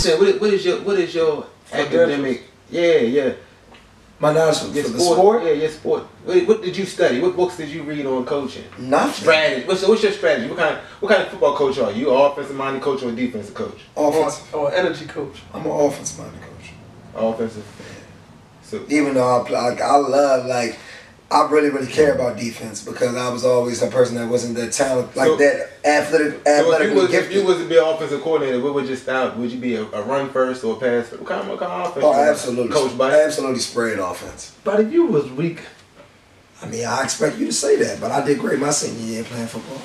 saying, what is your academic? Yeah. My knowledge for the sport? Yeah, your sport. What did you study? What books did you read on coaching? Nothing. Strategy. What's your strategy? What kind of football coach are you? An offensive minded coach or a defensive coach? Offensive. Or energy coach? I'm an offensive minded coach. Offensive. So even though I love I really care about defense because I was always a person that wasn't that talented, that athletic. If you was to be an offensive coordinator, what would your style? Would you be a run first or a pass first? What kind of offense? Oh, absolutely. Coach Buddy? Absolutely sprayed offense. But if you was weak. I mean, I expect you to say that, but I did great my senior year playing football.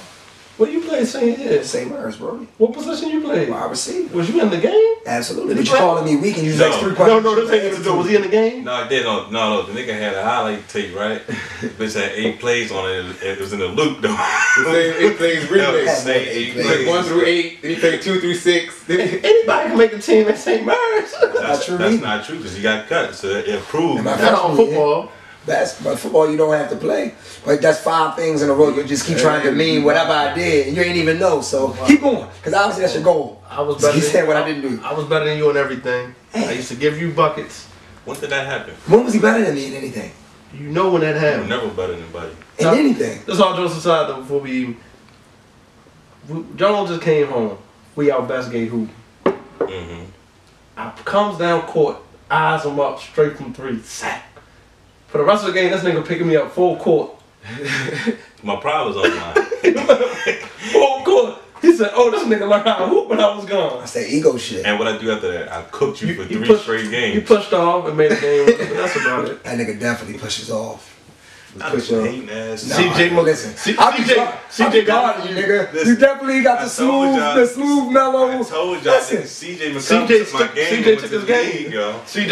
What you played senior year? St. Mary's, bro. What position you played? Wide receiver. Was you in the game? Absolutely. But you calling me weak and you No. like 3 questions? No, this ain't even. Was he in the game? No, I did. No. The nigga had a highlight tape, right? Bitch had 8 plays on it. It was in the loop, though. It plays remix. Say 8 Like plays. 1 through 8. Then you play 2 through 6. Anybody can make a team at St. Mary's. That's not true because he got cut, so it proved. Not on football. But football you don't have to play. But that's 5 things in a row. You just keep trying to mean whatever I did, and you ain't even know. So keep going, because obviously that's your goal. I was better. He said what I didn't do. I was better than you in everything. I used to give you buckets. When did that happen? When was he better than me in anything? You know when that You were happened. never better than Buddy. In anything. That's all jokes aside though. Before John just came home. We out best gate hoop. I comes down court, eyes him up straight from 3, sack. For the rest of the game, this nigga picking me up full court. My pride was on mine. Full court. He said, "Oh, this nigga learned how to hoop when I was gone." That's that ego shit. And what I do after that, I cooked you for 3 straight games. You pushed off and made a game. That's about it. That nigga definitely pushes off. I was hating ass. No, CJ, listen. CJ guarding you, nigga. Listen, You definitely got I the told smooth mellow. I told y'all Listen. CJ McCollum took my game. CJ took his game. League, yo. He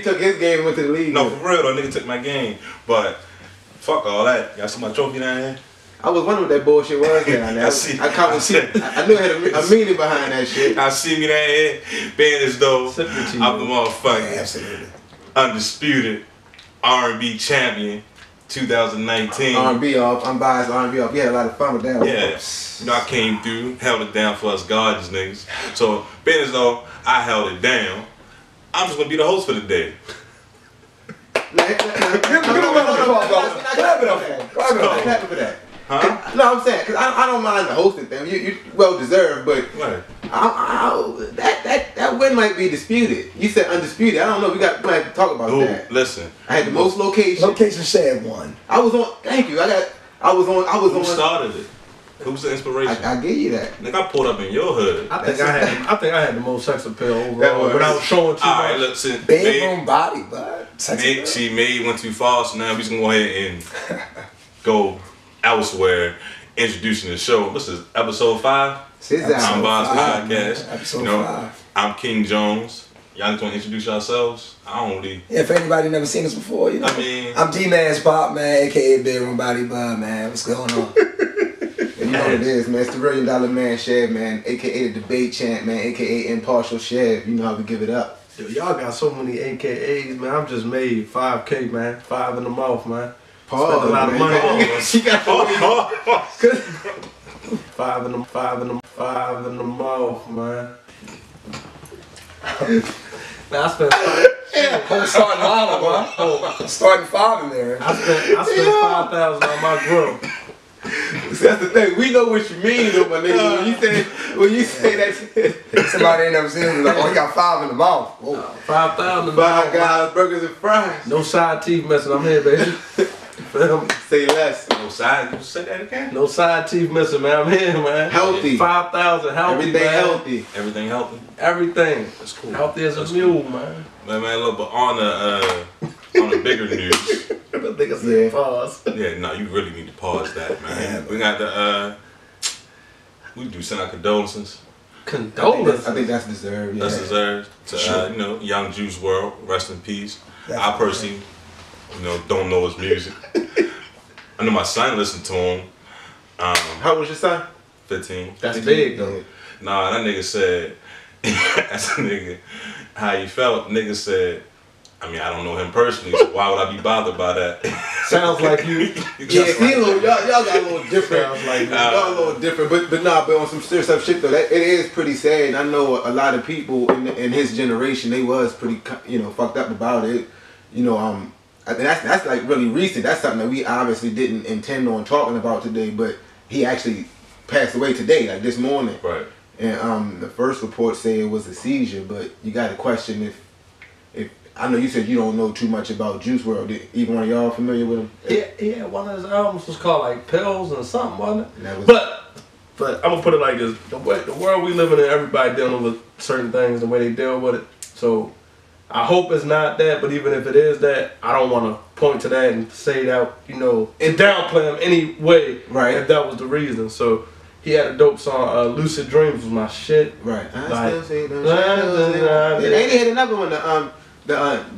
took his game and went to the league. No, for real, though, nigga took my game. But fuck all that. Y'all see my trophy down here? I was wondering what that bullshit was down there. I knew it had a meaning behind that shit. I see me down here being as though I'm the motherfucking Absolutely. undisputed R&B champion 2019. R&B off, unbiased R&B off. We had a lot of fun with that. Yeah, you know, I came through, held it down for us Guardians niggas. So, being as though I held it down, I'm just gonna be the host for the day. Clap it for that. Huh? No, I'm saying, because I don't mind the hosting thing. You well deserved, but Right. that win might be disputed. You said undisputed. I don't know. We might have to talk about Ooh, that. listen. I had the most locations. Location shared 1. I was on. Thank you. I was Who on. started it? Who's the inspiration? I give you that. Nigga, I pulled up in your hood. I think I had the most sex appeal That overall. was- Without showing too Alright, much. look, since Bedroom body, bud. she went too far, so now we just gonna go ahead and go elsewhere, introducing the show. This is episode 5. Unbiased podcast. Episode 5. I'm King Jones. Y'all just wanna introduce yourselves? I don't really. Yeah, if anybody never seen us before, you know. I mean, I'm D-Man's Pop, man, aka Bedroom Body Bud, man. What's going on? You know what it is, man. It's the $1 million man, Chev, man. AKA the debate champ, man. AKA impartial Chev. You know how we give it up. Yo, y'all got so many AKAs, man. I'm just made 5K, man. 5 in the mouth, man. Spent a lot of money on it. She got the 5 in the mouth, man. Man, I spent Starting line, man. Starting 5 in there. I spent 5,000 on my grill. That's the thing. We know what you mean, though, my nigga. When you say that shit. Somebody ain't never seen it, like, oh, he got 5 in the mouth. Whoa. 5,000. Five guys, burgers and fries. No side teeth missing. I'm here, baby. Feel me? Say less. no side. You say that again? No side teeth missing, man. I'm here, man. Healthy. 5,000 healthy, Everything man. healthy. Everything healthy. Everything. That's cool. Healthy as a That's mule, man. Man, look, but on the bigger news. I think I said Yeah. pause. Yeah, no, you really need to pause that, man. We got the we do send our condolences. Condolences. I think that's deserved. Yeah. That's deserved to young Juice World. Rest in peace. I personally, don't know his music. I know my son listened to him. How old was your son? 15. That's big though. Nah, that nigga said, as a nigga, how he felt. Nigga said, I mean, I don't know him personally, so why would I be bothered by that? Sounds like you. Yeah, see, y'all got a little different. Sounds like y'all a little different, but on some serious stuff shit though, it is pretty sad. And I know a lot of people in his generation, they was pretty, fucked up about it. And that's like really recent. That's something that we obviously didn't intend on talking about today, but he actually passed away today, like this morning. Right. And the first report said it was a seizure, but you got to question if I know you said you don't know too much about Juice WRLD. Either one of y'all familiar with him? Yeah. One of his albums was called like Pills and something, wasn't it? But I'm gonna put it like this: the world we living in, everybody dealing with certain things, the way they deal with it. So I hope it's not that, but even if it is that, I don't want to point to that and say that and downplay him any way. Right. If that was the reason. So he had a dope song. Lucid Dreams was my shit. Right. Like, Ain't he had another one?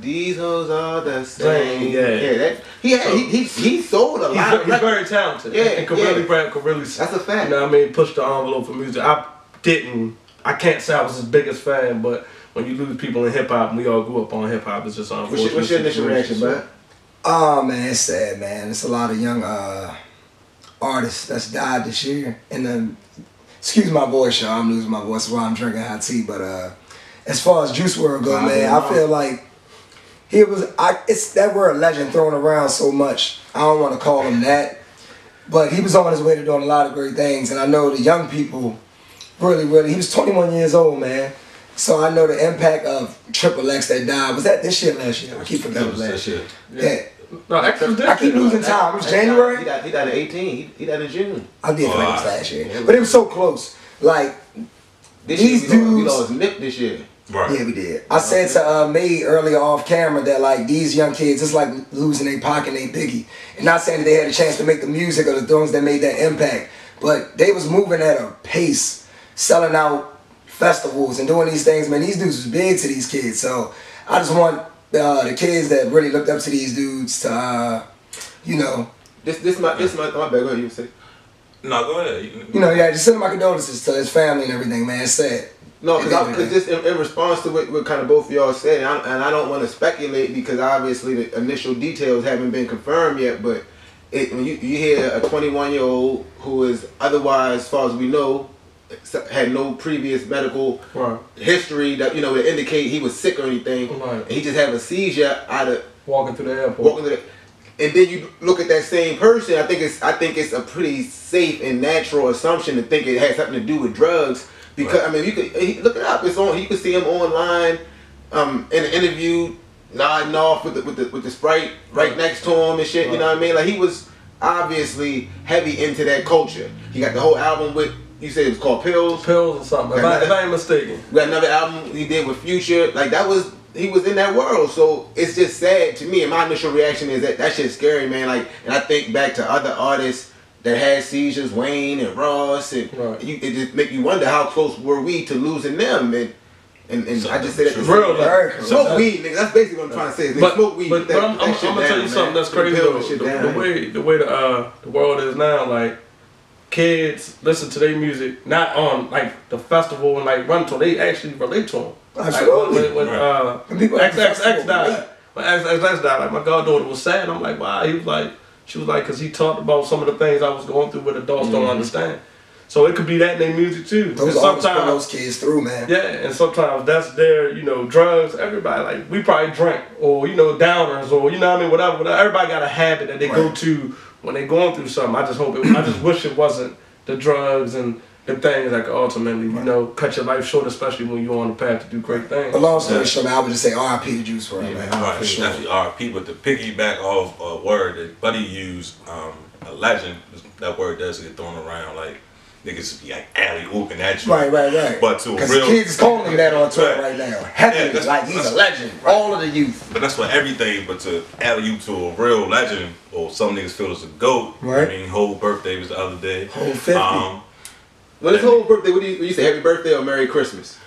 These hoes are the same. Yeah. He sold a lot. He's very talented. Yeah, and could really rap, could really. That's a fact. You know what I mean? Push the envelope for music. I can't say I was his biggest fan, but when you lose people in hip hop, and we all grew up on hip hop, it's just unfortunate. What's your initial reaction, bud? Oh man, it's sad, man. It's a lot of young artists that's died this year. And then, excuse my voice, y'all. I'm losing my voice while I'm drinking hot tea, but as far as Juice WRLD go, man, I feel like it's that word legend thrown around so much. I don't want to call him that, but he was on his way to doing a lot of great things, and I know the young people really, he was 21 years old, man. So I know the impact of Triple X that died. Was that this year, last year? I keep forgetting last year. Yeah. No, I keep losing time. It was January. He died in 18. He died in June. I did think it was last year, but it was so close. Like these dudes, we lost Nip this year. Right. Yeah, we did. I said to May earlier off camera that like these young kids, it's like losing their Pac and their Biggie. And not saying that they had a chance to make the music or the things that made that impact, but they was moving at a pace, selling out festivals and doing these things. Man, these dudes was big to these kids. So I just want the kids that really looked up to these dudes to, This my bad. Go ahead, you say. No, go ahead. Just send my condolences to his family and everything, man. It's sad. No, because just in response to what kind of both of y'all said, and I don't want to speculate because obviously the initial details haven't been confirmed yet, but when you hear a 21-year-old who is otherwise, as far as we know, had no previous medical history that would indicate he was sick or anything, and he just had a seizure out of walking through the airport. And then you look at that same person. I think it's a pretty safe and natural assumption to think it has something to do with drugs. Because I mean, you could look it up. It's on. You could see him online in an interview, nodding off with the Sprite right next to him and shit. You know what I mean? Like he was obviously heavy into that culture. He got the whole album with. You said it was called Pills. Pills or something. If I ain't mistaken. We got another album he did with Future. Like he was in that world. So it's just sad to me. And my initial reaction is that shit's scary, man. Like, and I think back to other artists that had seizures, Wayne and Ross, and it just make you wonder how close were we to losing them, and I just say that smoke weed, nigga. That's basically what I'm trying to say. Smoke weed. But I'm gonna tell you something that's crazy though. The way the world is now, like kids listen to their music not on like the festival and like run to. They actually relate to them. Absolutely. Like, when XX died, like my goddaughter was sad. I'm like, wow. She was like, because he talked about some of the things I was going through with adults don't understand. So it could be that in their music too. Those artists put those kids through, man. Yeah, and sometimes that's their, drugs. Everybody, like, we probably drink or, downers or, whatever. Everybody got a habit that they go to when they're going through something. I just wish it wasn't the drugs and the things that could ultimately, cut your life short, especially when you're on the path to do great things. But long story short, man, I would just say R.I.P. to Juice WRLD, man. Right, definitely R.I.P. But to piggyback off a word that Buddy used, a legend, that word does get thrown around, like, niggas be like alley-ooping at you. Right. But to a real... Because kids calling him that on Twitter right now. Heavily, like, he's a legend. Right. All of the youth. But that's for everything, but to alley-oop to a real legend, or some niggas feel it's a GOAT. Right. I mean, whole birthday was the other day. Whole 50. Well, this whole birthday, what do you say, Happy Birthday or Merry Christmas?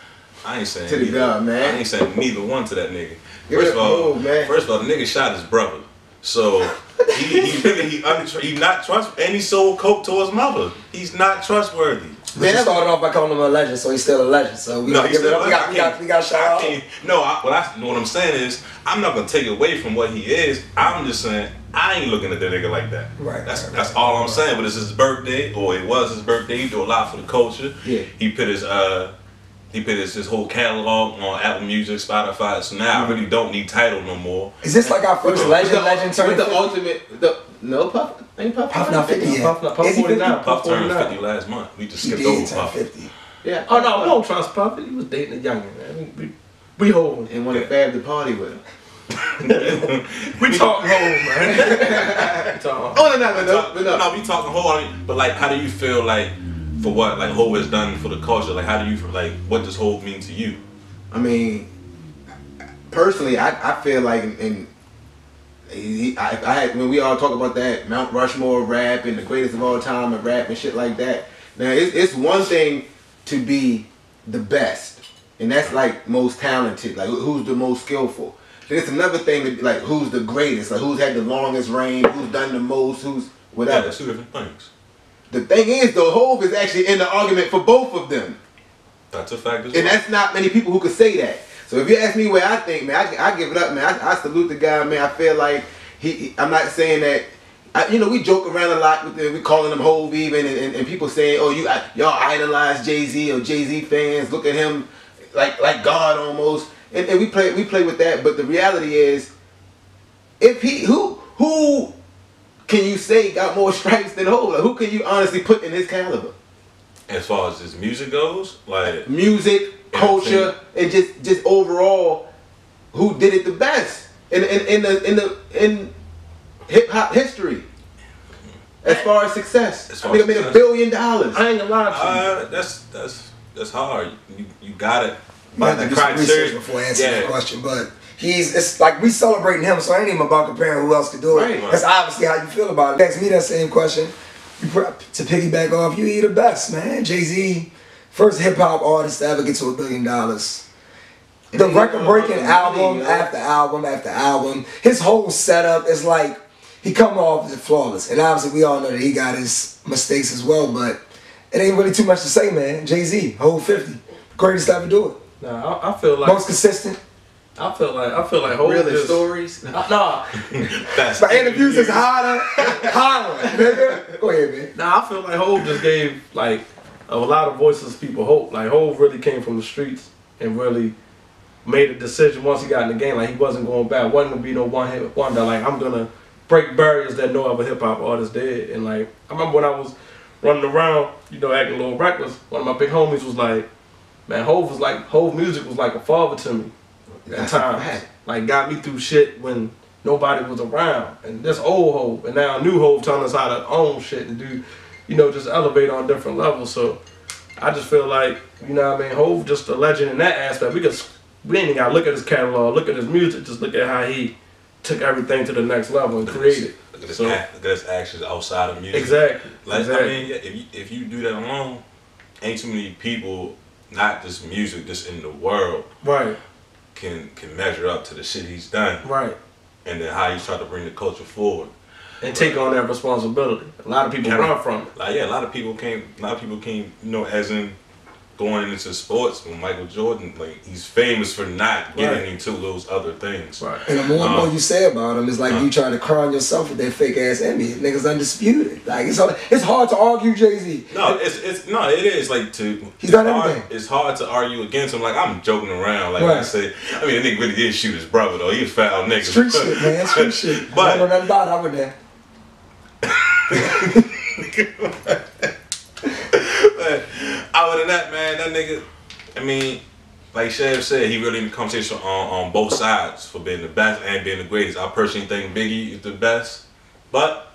I ain't saying to the God, man. I ain't saying neither one to that nigga. First of all, the nigga shot his brother. So he not trustworthy, and he sold coke to his mother. He's not trustworthy. But you started off by calling him a legend, so he's still a legend. So we gotta give it up. We got shout out. No, what I'm saying is, I'm not gonna take away from what he is. I'm just saying I ain't looking at that nigga like that. Right. That's all I'm saying. But it's his birthday, or it was his birthday. He do a lot for the culture. Yeah. He put his whole catalog on Apple Music, Spotify. So now I really don't need Tidal no more. Is this like our first legend turning? With the ultimate, no Puff, ain't Puff. Puff not 50 yet. Puff 49. Puff turned 50 last month. We just skipped over Puff. 50. Yeah. Oh no, we don't trust Puff. He was dating a youngin', man. We hold him. And want to fab the party with him. We talk hold, man. We talk hold. Oh no, we talking whole. But like, how do you feel like for what like Hov has done for the culture? Like, how do you like? What does Hov mean to you? I mean, personally, I feel like I had when we all talk about that Mount Rushmore rap and the greatest of all time and rap and shit like that. Now it's one thing to be the best, and that's like most talented, like who's the most skillful. Then it's another thing to like who's the greatest, like who's had the longest reign, who's done the most, who's whatever. Yeah, that's two different things. The thing is, though, Hov is actually in the argument for both of them. That's a fact as well. And that's not many people who could say that. So if you ask me where I think, man, I give it up, man. I salute the guy, man. I feel like I'm not saying that, we joke around a lot with we calling him Hov even, and people saying, oh, y'all idolize Jay-Z or Jay-Z fans, look at him like God almost. And we play with that, but the reality is, if who can you say got more stripes than Hov? Like, who can you honestly put in his caliber? As far as his music goes, like music, culture, and just overall, who did it the best in hip hop history? As far as success, I think I made $1 billion. I ain't gonna lie to you. That's hard. You got it. Might have to do some research before answering the question, but it's like we celebrating him, so I ain't even about comparing who else could do it. Right. That's obviously how you feel about it. Ask me that same question. To piggyback off, you he the best, man. Jay-Z, first hip hop artist to ever get to $1 billion. The record-breaking album after album after album. His whole setup is like he come off as flawless, and obviously we all know that he got his mistakes as well. But it ain't really too much to say, man. Jay-Z, whole 50, greatest to ever do it. Nah, I feel like most consistent. I feel like Hov real stories. Nah. My interviews is harder, nigga. Go ahead, man. Nah, I feel like Hov just gave like a lot of voices people hope. Like Hov really came from the streets and really made a decision once he got in the game. Like he wasn't going back. Wasn't gonna be no one hit wonder. Like I'm gonna break barriers that no other hip hop artist did. And like I remember when I was running around, acting a little reckless. One of my big homies was like, man, Hov music was like a father to me. At times, like got me through shit when nobody was around, and this old Hov, and now new Hov telling us how to own shit and do, just elevate on different levels. So I just feel like, Hov just a legend in that aspect. We ain't even gotta look at his catalog, look at his music, just look at how he took everything to the next level and created. Look at his actions outside of music. Exactly. Like exactly. I mean, if you do that alone, ain't too many people, not just music, just in the world, right, can measure up to the shit he's done, right, and then how he's trying to bring the culture forward and take on that responsibility. A lot of people run from it. Like a lot of people came, as in going into sports when Michael Jordan, like he's famous for not getting into those other things. Right. And the more and more you say about him, it's like you trying to crown yourself with that fake ass image. Niggas undisputed. Like it's hard to argue Jay-Z. No, it is like he's done everything. It's hard to argue against him. Like I'm joking around. Like I say, the nigga really did shoot his brother though. He was foul nigga. Street shit, man. Street shit. But I don't know nothing about it. I was there. But other than that, man, that nigga, like Chef said, he really in the conversation on both sides for being the best and being the greatest. I personally think Biggie is the best, but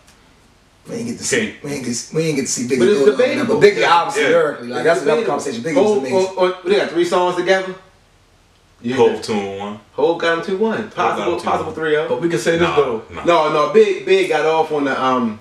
we ain't get to see Biggie. But it's debatable. But Biggie obviously lyrically, like that's another conversation. Biggie was amazing. They got 3 songs together. Hov 2-1. Hov got him 2-1. Possible 3-0. But we can say this though. No. Big got off on the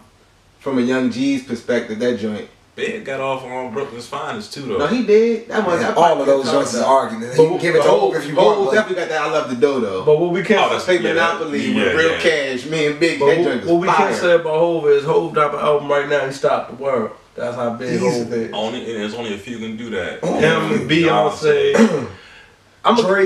from a Young G's perspective. That joint. Big got off on Brooklyn's Finest too though. No, he did. That was all of those joints is argument. You can give it to Hov if you want. Hov definitely got that. I Love the Dough though. But what we can't say Monopoly with Real Cash. Me and Big. That joint is what we can't say about Hov is Hov drop an album right now. He stopped the world. That's how big Hov is. There's only a few can do that. Him, Beyonce.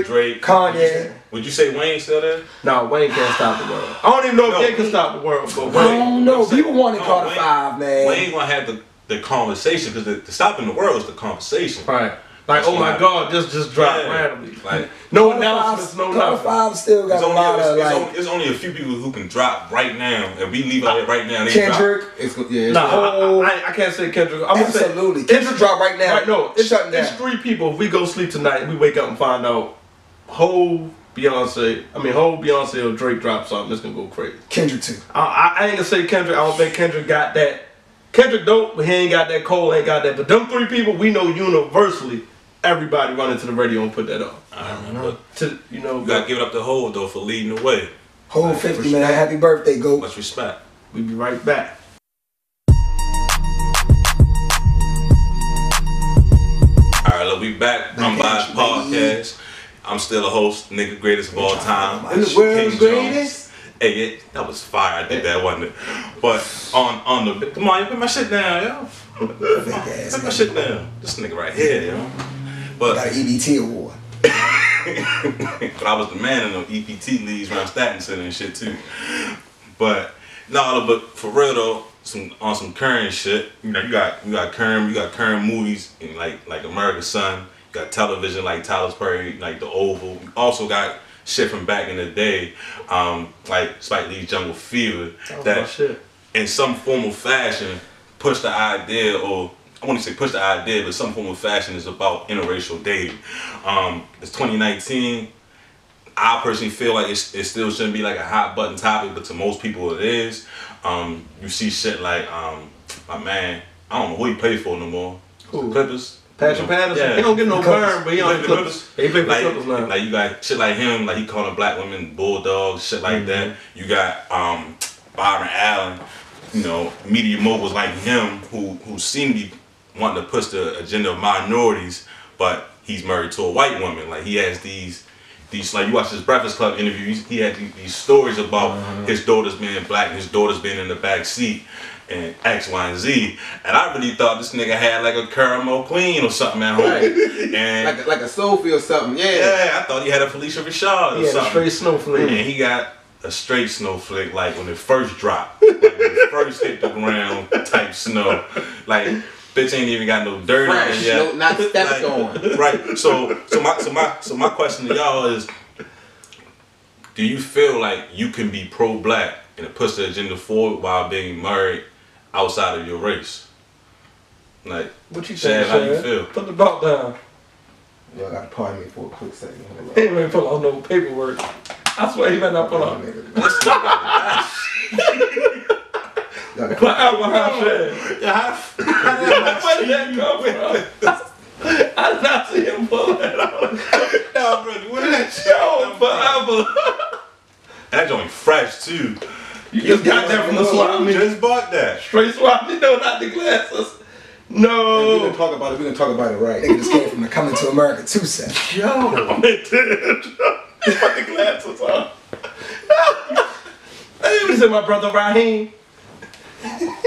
Drake, Kanye. Would you say Wayne still there? No, Wayne can't stop the world. I don't even know if Wayne can stop the world, but Wayne. I don't know. People want to call the 5, man. Wayne gonna have the conversation because the stopping the world is the conversation. Right. Like, oh my God, just dropped randomly. Like, no announcements, no nothing. 5 still got a lot of like. There's only a few people who can drop right now, and we leave out here right now. Kendrick. I can't say Kendrick. I'm gonna say absolutely. Kendrick drop right now. Right, no, it's 3 people. If we go sleep tonight, and we wake up and find out Hov, Beyonce, or Drake drop something, it's gonna go crazy. Kendrick too. I ain't gonna say Kendrick. I don't think Kendrick got that. Kendrick dope, but he ain't got that. Cole ain't got that. But them 3 people, we know universally. Everybody running to the radio and put that up. You gotta give it up to Hov though for leading the way. Hov 50, man. Happy birthday, GOAT. Much respect. We'll be right back. Alright, look, we back. Unbiased podcast. I'm still a host, nigga greatest of all time. In the world's greatest. Hey, yeah, that was fire. I did that, wasn't it? But on the come on, you put my shit down, yo. Put my shit down. This nigga right here, yo. But got an EBT award. But I was the man in the EPT leagues around Staten Center and shit too. But but for real though, on some current shit, you got current movies in like America's Son. You got television like Tyler Perry, like The Oval. You also got shit from back in the day, like Spike Lee's Jungle Fever, that in some form of fashion push the idea, or I wouldn't say push the idea, but some form of fashion is about interracial dating. It's 2019. I personally feel like it still shouldn't be like a hot button topic, but to most people it is. You see shit like my man, I don't know who he played for no more. Who? Clippers. Patrick Patterson. Yeah. He don't get no burn, but he on the Clippers. He play for Clippers now. Like you got shit like him, like he calling black women bulldogs, shit like that. You got Byron Allen, media moguls like him who seem to be wanting to push the agenda of minorities, but he's married to a white woman. Like he has these like you watch his Breakfast Club interviews, he had these stories about his daughters being black, his daughters being in the back seat, and X, Y, and Z. And I really thought this nigga had like a caramel queen or something at home. Right. And like a Sophie or something, Yeah, I thought he had a Felicia Rashad or something. A straight snowflake. And he got a straight snowflake, like when it first dropped. Like when it first hit the ground type snow. Like bitch ain't even got no dirt on it yet. No, not stepped on. Right. So my question to y'all is, do you feel like you can be pro-black and push the agenda forward while being married outside of your race? Like, what you think, how you feel? Put the belt down. Y'all gotta pardon me for a quick second. He ain't even pull out no paperwork. I swear he better not pull out. Forever, how shit. Where did that come from? I did not see him pull that out. No, brother, what is that shit? Forever. And that joint fresh too. You just got that from the swap meet. Just bought that. Straight swap meet, no, not the glasses. No. We're gonna talk about it. We're gonna talk about it right. They just came from the Coming to America 2 set. Yo, they did. Put the glasses on. I even said my brother Raheem.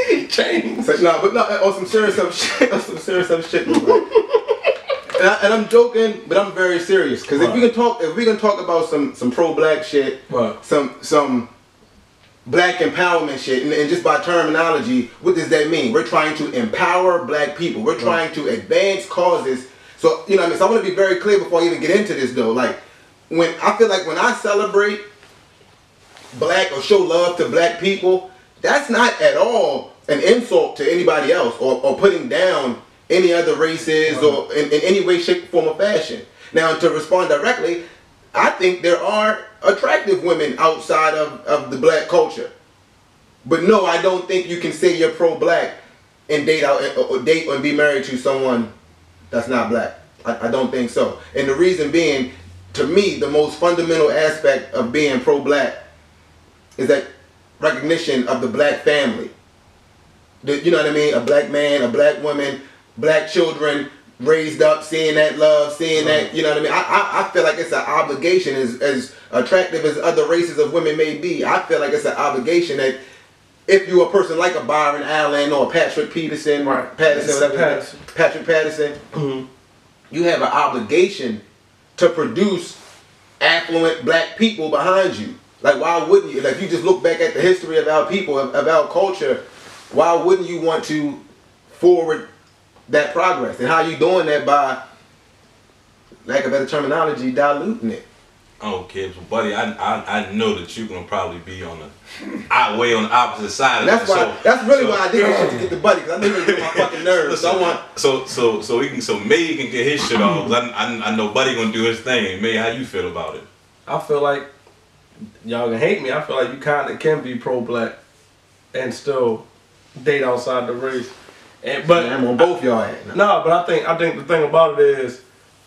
He changed. Like, but on some serious shit. On some serious shit. And I'm joking, but I'm very serious. Because if we can talk about some pro-black shit, some black empowerment shit, and just by terminology, what does that mean? We're trying to empower black people. We're trying to advance causes. So So I want to be very clear before I even get into this though. Like, when I celebrate black or show love to black people, that's not at all an insult to anybody else or putting down any other races or in any way, shape, form, or fashion. Now, to respond directly, I think there are attractive women outside of the black culture. But no, I don't think you can say you're pro-black and date or be married to someone that's not black. I don't think so. And the reason being, to me, the most fundamental aspect of being pro-black is that recognition of the black family. You know what I mean? A black man, a black woman, black children raised up, seeing that love, seeing that, you know what I mean? I feel like it's an obligation, as attractive as other races of women may be. I feel like it's an obligation that if you're a person like a Byron Allen or Patrick Peterson, Right. Patrick Patterson, you have an obligation to produce affluent black people behind you. Like, why wouldn't you? Like, if you just look back at the history of our people, of our culture, why wouldn't you want to forward that progress? And how you doing that? By, lack of better terminology, diluting it. Okay, but buddy, I know that you're gonna probably be on the way on the opposite side. That's why. That's really why I did this shit to get the buddy, because I knew it was my fucking nerves. So May can get his shit off. I know Buddy gonna do his thing. May, how you feel about it? I feel like y'all can hate me. I feel like you kind of can be pro-black and still date outside the race. But I'm on both y'all. No, but I think the thing about it is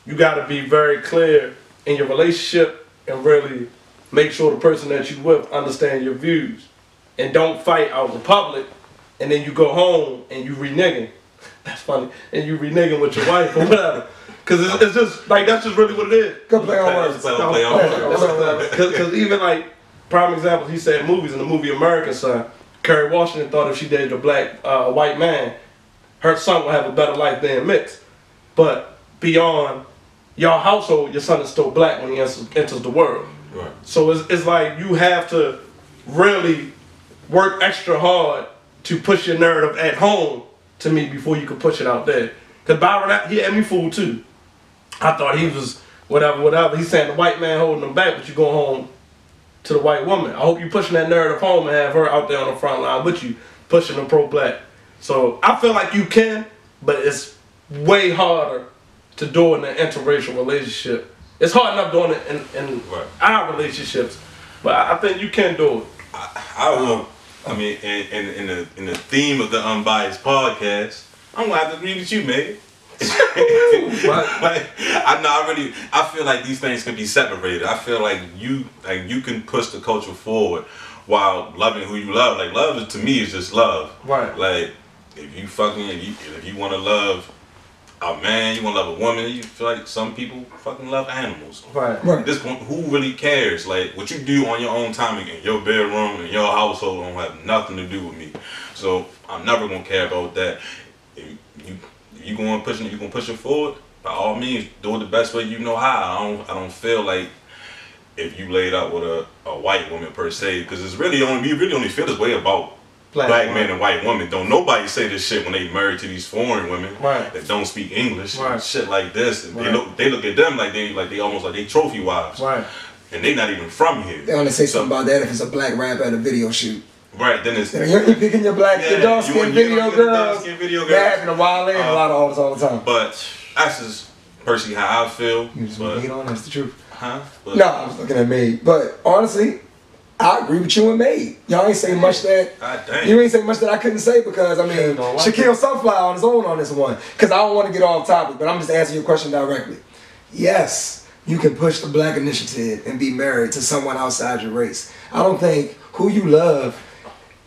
you got to be very clear in your relationship and really make sure the person that you with understand your views, and don't fight out in public, and then you go home and you reneging. That's funny. And you reneging with your wife or whatever. Because it's just like, that's just really what it is. Go play on words. Because even like prime examples, he said movies, in the movie American Son, Kerry Washington thought if she dated a white man, her son would have a better life than mixed. But beyond your household, your son is still black when he enters the world. Right. So it's like you have to really work extra hard to push your narrative at home to me before you can push it out there. Because Byron, he had me fooled too. I thought he was whatever. He's saying the white man holding him back, but you go home to the white woman. I hope you pushing that narrative home and have her out there on the front line with you, pushing the pro-black. So I feel like you can, but it's way harder to do in an interracial relationship. It's hard enough doing it in our relationships, but I think you can do it. I will. I mean, in the theme of the Unbiased podcast, I'm gonna have to agree with you, Meg. I feel like these things can be separated. I feel like you can push the culture forward while loving who you love. Like, love to me is just love. Right. Like, if you want to love a man, you want to love a woman, you feel like some people fucking love animals. Right. At this point, who really cares? Like, what you do on your own time in your bedroom, in your household, don't have nothing to do with me. So I'm never gonna care about that. If you gonna push it forward, by all means, do it the best way you know how. I don't feel like if you laid out with a white woman per se, because we really only feel this way about black men and white women. Don't nobody say this shit when they married to these foreign women that don't speak English, shit like this. And they look at them like they almost like they trophy wives, and they not even from here. They only say something about that if it's a black rapper at a video shoot. Right, then it's you're picking your dark skin video girls. They're having a wild and a lot of artists all the time. But that's just personally how I feel. You just want to hate on, that's the truth. But, no, I was looking at Maid. But honestly, I agree with you and Maid. Y'all ain't say much that you ain't say much that I couldn't say, because I mean Shaquille Sunflower on his own on this one. Because I don't want to get off topic, but I'm just answering your question directly. Yes, you can push the black initiative and be married to someone outside your race. I don't think who you love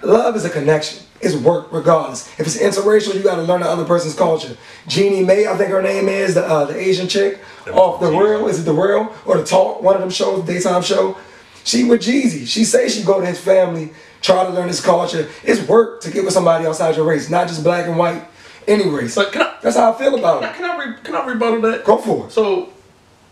is a connection. It's work regardless. If it's interracial, you got to learn the other person's culture. Jeannie Mae, I think her name is, the Asian chick off The Real. Is it The Real or The Talk? One of them shows, daytime show. She with Jeezy. She say she go to his family, try to learn his culture. It's work to get with somebody outside your race, not just black and white, any race. But that's how I feel about it. Can I rebuttal that? Go for it. So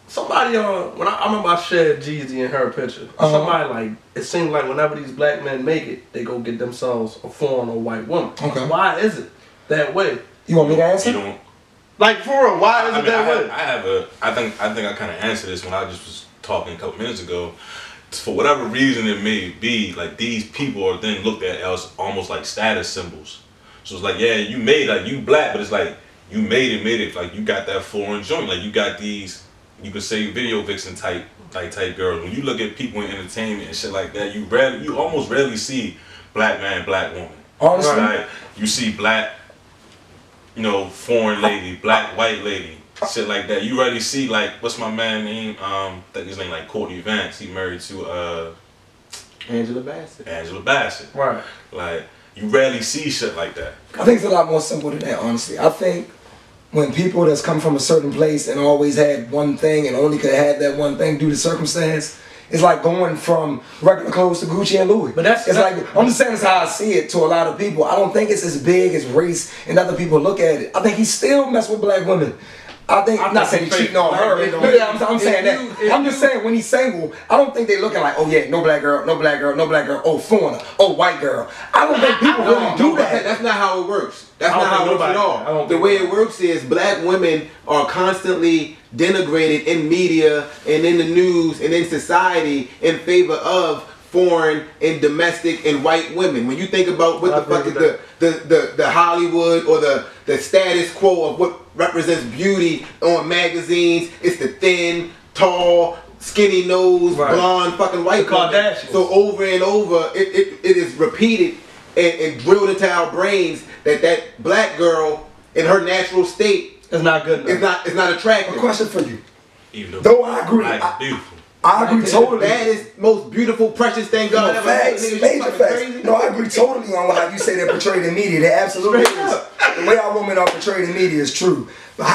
somebody when I remember I shared Jeezy and her picture. Somebody like, it seems like whenever these black men make it, they go get themselves a foreign or white woman. Okay. Why is it that way? You want me to answer? You don't. Like, for real, why is it that way? I think I kind of answered this when I just was talking a couple minutes ago. For whatever reason it may be, like, these people are then looked at as almost like status symbols. So it's like, yeah, you made, like, you black, but it's like you made it like you got that foreign joint, like you got these. You could say video vixen type girls. When you look at people in entertainment and shit like that, you almost rarely see black man, black woman. Honestly, right? You see black, foreign lady, black white lady, shit like that. You rarely see, like, what's my man name? I think his name like Courtney Vance. He married to Angela Bassett. Angela Bassett. Right. Like, you rarely see shit like that. I think it's a lot more simple than that, honestly. I think when people that's come from a certain place and always had one thing and only could have that one thing due to circumstance, It's like going from regular clothes to Gucci and Louis. But that's like, I'm just saying that's how I see it to a lot of people. I don't think it's as big as race and other people look at it. I think he still mess with black women. I'm not saying he's cheating on her. Yeah, I'm saying that. I'm just saying when he's single, I don't think they looking like, oh yeah, no black girl, no black girl, no black girl, oh foreigner, oh white girl. I don't think people really do that. That's not how it works. That's not how it works at all. The way it works is black women are constantly denigrated in media and in the news and in society in favor of foreign and domestic and white women. When you think about what the fuck is the Hollywood or the status quo of what represents beauty on magazines, it's the thin, tall, skinny nose, blonde, fucking white woman. So over and over, it is repeated and drilled into our brains that black girl in her natural state is not good enough. It's not attractive. A question for you. Even though I agree, beautiful. I agree totally. The baddest, most beautiful, precious thing God ever made. Major facts. No, I agree totally on how you say they're portrayed in media. They absolutely is. The way our women are portrayed in media is true. But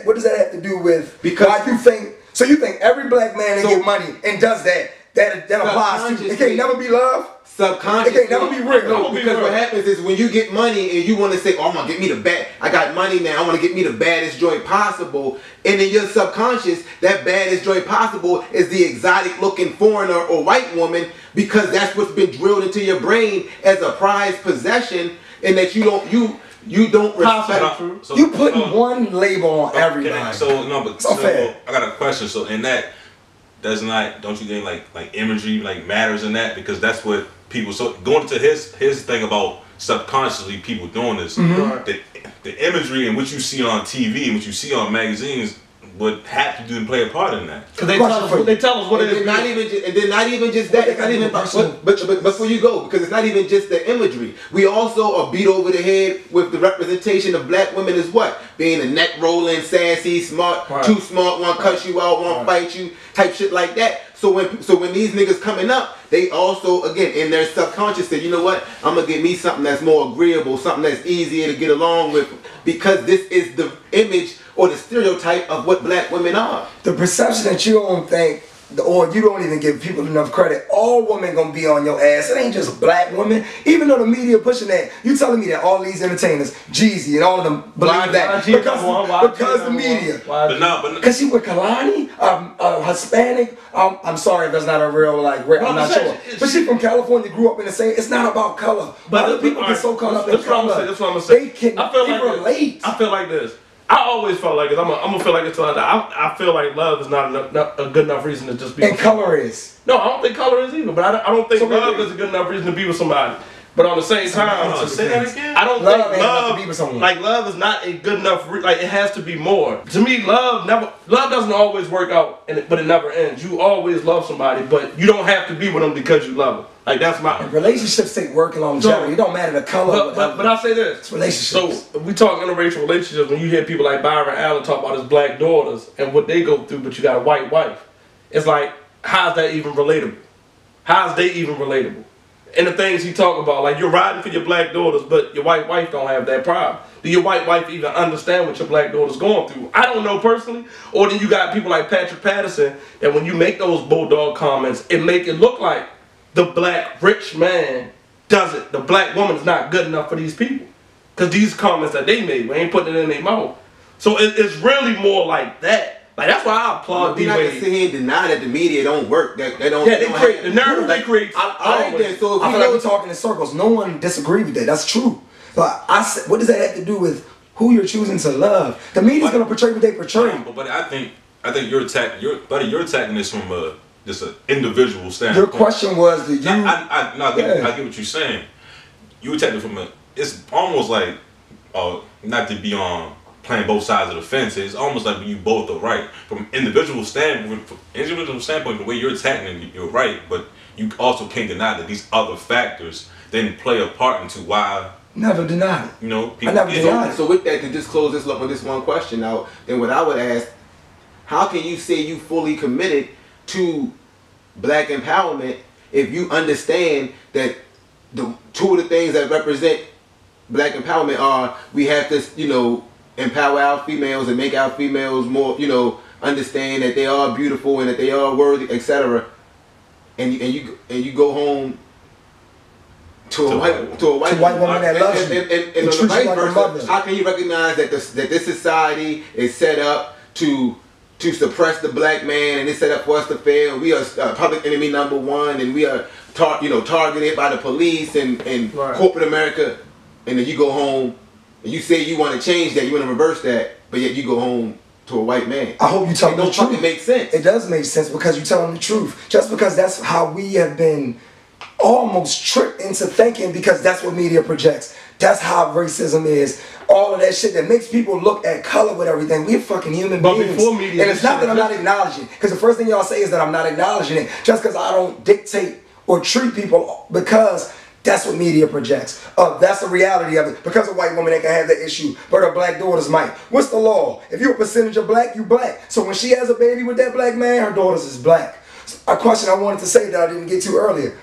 what does that have to do with why you think, so you think every black man that get money and does that applies to, it can't never be love? Subconsciously. It can't never be real. No, because what happens is when you get money and you want to say, oh, I'm going to get me the bad, I got money now, I want to get me the baddest joint possible. And in your subconscious, that baddest joint possible is the exotic looking foreigner or white woman, because that's what's been drilled into your brain as a prized possession, and that you don't respect. So, you putting one label on everybody. I got a question. So in that, don't you think like imagery like matters in that? Because that's what people, so going to his thing about subconsciously people doing this, the imagery and what you see on TV and what you see on magazines would have to do and play a part in that. Because they tell us what it is. And then not even just that. It's not even. But before you go, because it's not even just the imagery. We also are beat over the head with the representation of black women as what? Being a neck rolling, sassy, smart, too smart, one cuss you out, one fight you, type shit like that. So when these niggas coming up, they also, again, in their subconscious say, you know what, I'm going to get me something that's more agreeable, something that's easier to get along with, because this is the image or the stereotype of what black women are. The perception that you don't think, or you don't even give people enough credit, all women gonna be on your ass. It ain't just black women. Even though the media pushing that, you telling me that all these entertainers, Jeezy and all of them believe that because the media. Because she with Kalani, Hispanic. I'm sorry, that's not a real I'm not sure. But she from California, grew up in the same. It's not about color. But other people get so caught up in color. That's what I'm saying. They can relate. I feel like this. I always felt like it. I'm gonna feel like it till I die. I feel like love is not a good enough reason to just be. And color is. No, I don't think color is either. But I don't think love is a good enough reason to be with somebody. But on the same time, say that again. I don't think love is not a good enough. Like it has to be more. To me, love doesn't always work out, but it never ends. You always love somebody, but you don't have to be with them because you love them. Like that's my. And relationships take work and longevity. It don't matter the color. But I say this. It's relationships. So we talk interracial relationships. When you hear people like Byron Allen talk about his black daughters and what they go through, but you got a white wife, it's like, how's that even relatable? How's they even relatable? And the things he talk about, like you're riding for your black daughters, but your white wife don't have that problem. Do your white wife even understand what your black daughter's going through? I don't know personally. Or then you got people like Patrick Patterson that when you make those bulldog comments, it make it look like the black rich man does it. The black woman is not good enough for these people. Because these comments that they made, we ain't putting it in their mouth. So it's really more like that. Like that's why I applaud D-Wade. We're not gonna sit here and deny that the media don't work. They don't. Yeah, they create the narrative. They create. I feel like we're talking in circles. No one disagree with that. That's true. But what does that have to do with who you're choosing to love? The media's gonna portray what they portray. But I think you're attacking this from just an individual standpoint. Your question was that you. I get what you're saying. You attack it from it's almost like not to be on. Playing both sides of the fence. It's almost like you both are right. From individual standpoint, the way you're attacking it, you're right, but you also can't deny that these other factors then play a part into why. Never denied it. You know, people I never denied it. So with that, to just close this up with this one question out, then what I would ask, how can you say you fully committed to black empowerment if you understand that the two of the things that represent black empowerment are we have to, empower our females and make our females more, understand that they are beautiful and that they are worthy, etc. and you go home to a white woman that loves you and on the vice versa, how can you recognize that this society is set up to suppress the black man, and it's set up for us to fail? We are public enemy number one, and we are targeted by the police and corporate America, and then you go home and you say you want to change that, you want to reverse that, but yet you go home to a white man. I hope you tell me the truth. It makes sense. It does make sense because you tell them the truth. Just because that's how we have been almost tricked into thinking, because that's what media projects. That's how racism is. All of that shit that makes people look at color with everything. We're fucking human beings. Before media, and it's not that I'm not acknowledging, because the first thing y'all say is that I'm not acknowledging it. Just because I don't dictate or treat people, because that's what media projects. That's the reality of it. Because a white woman, they can have that issue, but her black daughters might. What's the law? If you're a percentage of black, you black. So when she has a baby with that black man, her daughters is black. A question I wanted to say that I didn't get to earlier.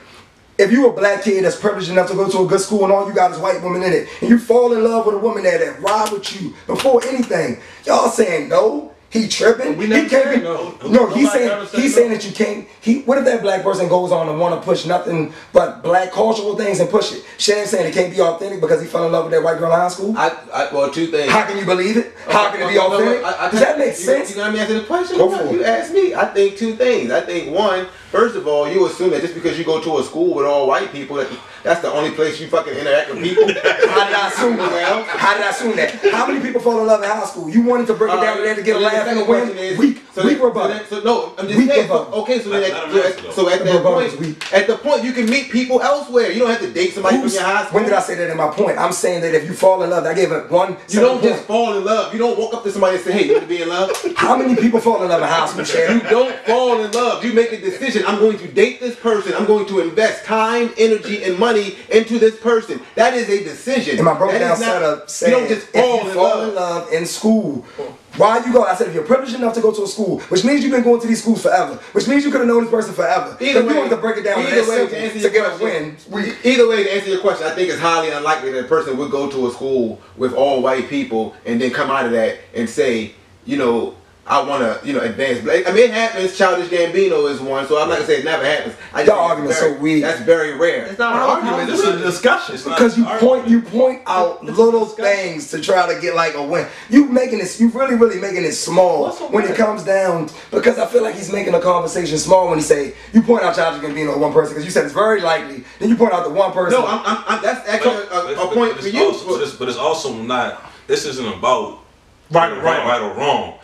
If you a black kid that's privileged enough to go to a good school and all you got is white women in it, and you fall in love with a woman that ride with you before anything, y'all saying no? He tripping? We He can't be. No, he's saying no. that you can't. What if that black person goes on and want to push nothing but black cultural things and push it? Shannon's saying it can't be authentic because he fell in love with that white girl in high school? Well, two things. How can you believe it? How can it be authentic? Does that make sense? You got me answer the question? Go for it. You asked me. I think two things. I think one, first of all, you assume that just because you go to a school with all white people, that's the only place you fucking interact with people. How did I assume that? How did I assume that? How many people fall in love in high school? You wanted to break it down to there to get a laugh and a win? Weak rebuttal. No, I'm just saying. Okay, so at the point you can meet people elsewhere. You don't have to date somebody from your high school. When did I say that in my point? I'm saying that if you fall in love, I gave it one. You don't just fall in love. You don't walk up to somebody and say, "Hey, you want to be in love?" How many people fall in love in high school, Shannon? You don't fall in love. You make a decision. I'm going to date this person. I'm going to invest time, energy, and money into this person. That is a decision. And my broke down setup said, you don't just fall in love in school. Why you go? I said, if you're privileged enough to go to a school, which means you've been going to these schools forever, which means you could have known this person forever. Either way, you wanted to break it down to get a win. Either way, to answer your question, I think it's highly unlikely that a person would go to a school with all white people and then come out of that and say, I want to, advance black. I mean, it happens. Childish Gambino is one, so I'm not gonna say it never happens. Your argument's so weak. That's very rare. It's not an argument. This is a discussion. Because you point out little things to try to get like a win. You really making it small when it comes down. Because I feel like he's making a conversation small when he say you point out Childish Gambino one person because you said it's very likely. Then you point out the one person. No, that's actually a point for you. But it's also not. This isn't about right or wrong.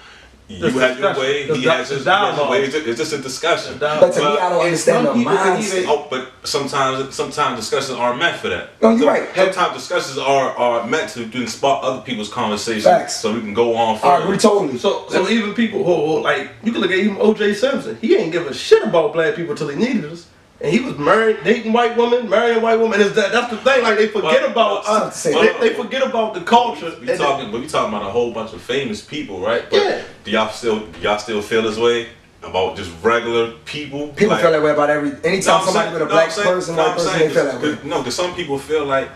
You have your way, he has his way. It's just a discussion. But to me, I don't understand the mindset. But sometimes discussions aren't meant for that. No, you're right. Sometimes discussions are meant to spark other people's conversations, so we can go on further. I agree totally. So even people who like, you can look at even O.J. Simpson. He ain't give a shit about black people till he needed us. And he was dating white women, marrying white women. That's the thing. Like they forget about us. They forget about the culture. We talking about a whole bunch of famous people, right? But do y'all still feel this way about just regular people? People feel that way about anytime somebody with a black person, white person, they feel that way. No, because some people feel like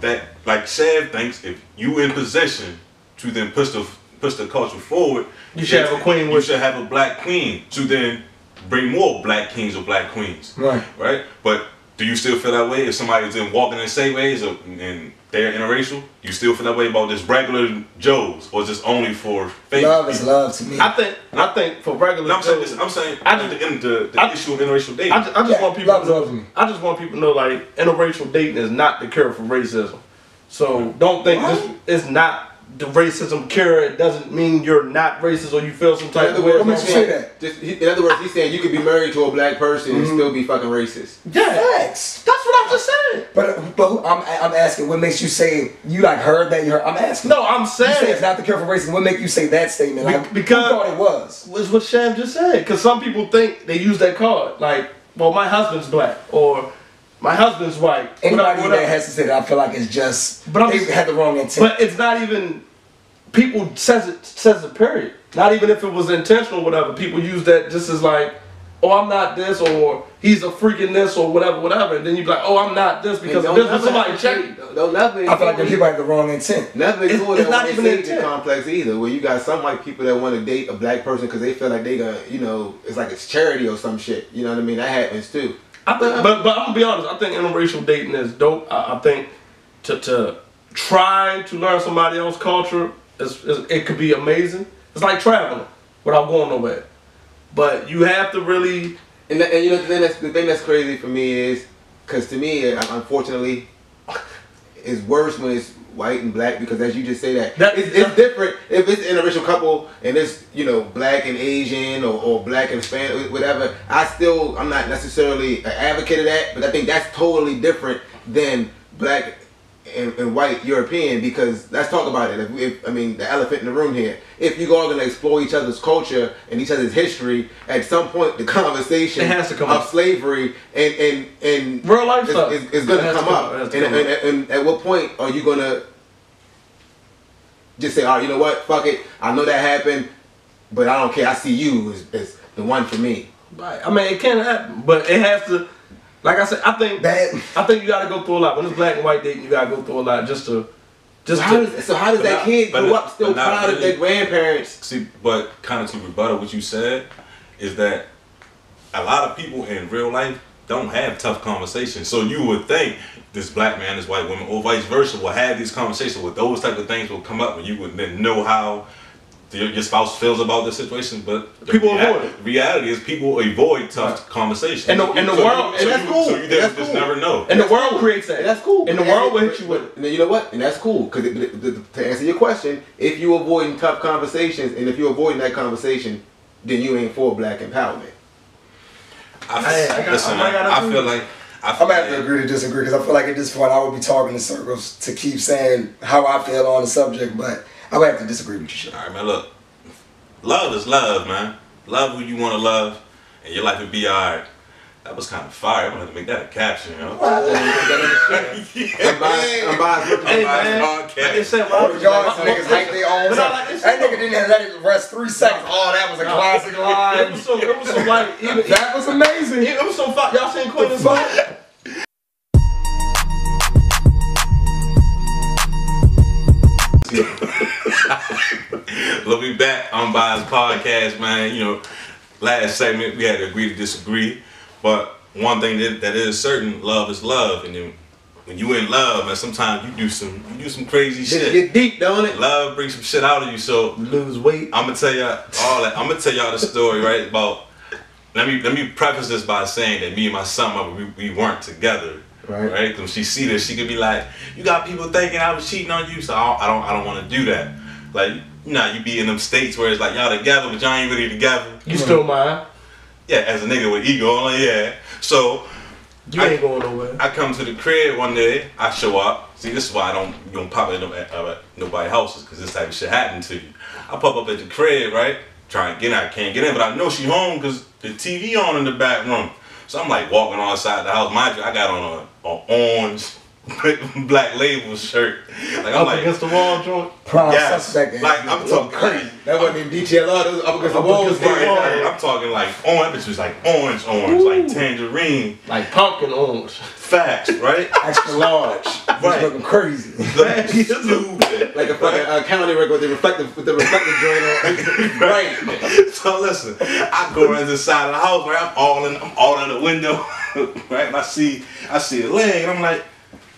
that. Like Chev thinks, if you in position to then push the culture forward, you should have a queen. You should have a black queen to then bring more black kings or black queens. Right? But do you still feel that way if somebody's in walking in sideways and they're interracial? You still feel that way about just regular Joes, or just only for famous love people? Is love to me. I think for regular Joes. I'm saying the issue of interracial dating. I just want people love to me. I just want people to know, like, interracial dating is not the cure for racism. So don't think this is not the racism cure. It doesn't mean you're not racist or you feel some type of way. What makes you say that? In other words, he's saying you could be married to a black person and still be fucking racist. Yeah, facts. That's what I'm just saying. But I'm asking, what makes you say you like heard that? I'm asking. No, I'm saying you say it's not the cure for racism. What make you say that statement? Like, because who thought it was? Was what Sham just said. Because some people think they use that card. Like, well, my husband's black or my husband's white. Anybody that has to say that, I feel like it's just they had the wrong intent. But it's not even. People says it period. Not even if it was intentional or whatever. People use that just as like, oh, I'm not this, or he's a freaking this, or whatever, and then you be like, oh, I'm not this because of this, but somebody check. Don't never. I feel like the people have the wrong intent. Never ignore It's that not white even safety intent. complex either, where you got some white people that want to date a black person because they feel like they gonna, you know, it's like it's charity or some shit. You know what I mean? That happens too. I think, but I'm gonna be honest. I think interracial dating is dope. I think to try to learn somebody else's culture it could be amazing. It's like traveling without going nowhere. But you have to really. And you know the thing that's crazy for me is, because to me, unfortunately, it's worse when it's white and black, because as you just say it's different if it's an interracial couple and it's, you know, black and Asian or black and Spanish, whatever. I'm not necessarily an advocate of that, but I think that's totally different than black and white European, because let's talk about it. If I mean, the elephant in the room here, if you all gonna explore each other's culture and each other's history, at some point the conversation it has to come of up. slavery and Real life stuff is gonna come up. And at what point are you gonna just say, all right, you know what, fuck it, I know that happened, but I don't care, I see you as the one for me. Right. I mean, it can happen, but it has to. Like I said, I think you gotta go through a lot. When it's black and white dating, you gotta go through a lot so how does that kid grow up still proud of their grandparents? See, but kind of to rebuttal what you said is that a lot of people in real life don't have tough conversations. So you would think this black man, this white woman, or vice versa, will have these conversations where those type of things will come up, and you would then know how your spouse feels about the situation. But people avoid it. Reality is people avoid tough conversations. And the world, and that's cool. So you just never know. And the world creates that. And that's cool. And the world will hit you with it. And you know what? And that's cool, because to answer your question, if you avoiding tough conversations, and if you're avoiding that conversation, then you ain't for black empowerment. I feel like I'm gonna have to agree to disagree, because I feel like at this point I would be talking in circles to keep saying how I feel on the subject, but I would have to disagree with you, shit. Alright, man, look. Love is love, man. Love who you want to love, and your life will be alright. That was kind of fire. I'm gonna have to make that a caption, you know? Unbiased. Hey, man. Like they said, Niggas hype their own. That nigga didn't let it rest 3 seconds. Oh, that was a classic line. It was some like, That was amazing. it was some fuck. Y'all seen Queen and Song? Look, we back on Unbiased podcast, man. You know, last segment we had to agree to disagree, but one thing that is certain, love is love, and then when you in love, man, sometimes you do some crazy shit. Get deep, don't it? Love brings some shit out of you. So Lose weight. I'm gonna tell y'all all that. I'm gonna tell y'all the story, right? About let me preface this by saying that me and my son, we weren't together. Right? When she see this, she could be like, "You got people thinking I was cheating on you," so I don't want to do that. Like, you know, you be in them states where it's like y'all together, but y'all ain't really together. You still mine? Yeah, as a nigga with ego, I'm like, yeah. So you ain't going nowhere. I come to the crib one day. I show up. See, this is why you don't pop at nobody's houses, because this type of shit happened to you. I pop up at the crib, right? Trying to get in. I can't get in, but I know she home because the TV on in the back room. So I'm like walking outside the house. Mind you, I got on an orange Black Label shirt. Like I'm up like against the wall joint. Prime yes, suspect. like I'm talking crazy. That wasn't even DTLR, that was up against the walls. Right, I'm talking like orange. Bitch was like orange, like tangerine, like pumpkin orange. Facts, right? Extra large. Right. Looking crazy. That's stupid. Like a fucking county record with the reflective joint on. Right. So listen, I go around the side of the house, right? I'm all in the window, right? And I see a leg, and I'm like,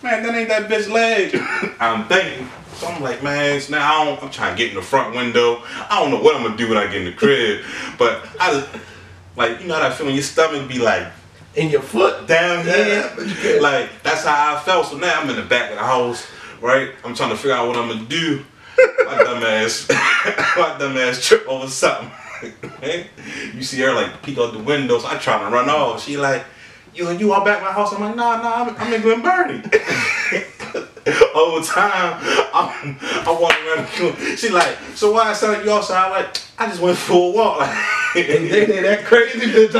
man, that ain't that bitch leg. I'm thinking. So I'm like, man, so now I'm trying to get in the front window. I don't know what I'm gonna do when I get in the crib, but I just, like, you know how that feeling, your stomach be like in your foot down here, like that's how I felt. So now I'm in the back of the house, right? I'm trying to figure out what I'm gonna do. My dumb ass trip over something. You see her like peek out the window, so I trying to run off. She like, you all back my house? I'm like, nah, I'm in Glen Burnie. Over time, I'm walking around the corner. She like, so why I sound like you outside? I'm like, I just went for a walk. Like, they that crazy bitch.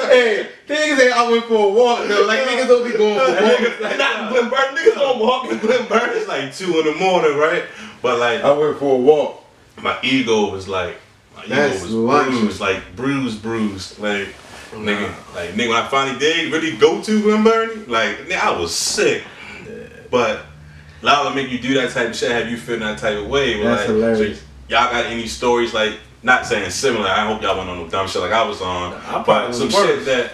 Hey, niggas say I went for a walk though. Like niggas don't be going for walks. Like, not Glen Burnie. Niggas don't walk in Glen Burnie. It's like 2 in the morning, right? But like, I went for a walk. My ego was like, bruised. Like, Nigga, like nigga, when I finally did really go to Unbiased, like nigga, I was sick. Yeah. But a lot of them make you do that type of shit, have you feel that type of way. That's like, hilarious. So y'all got any stories like, not saying similar, I hope y'all went on no dumb shit like I was on, but some shit that.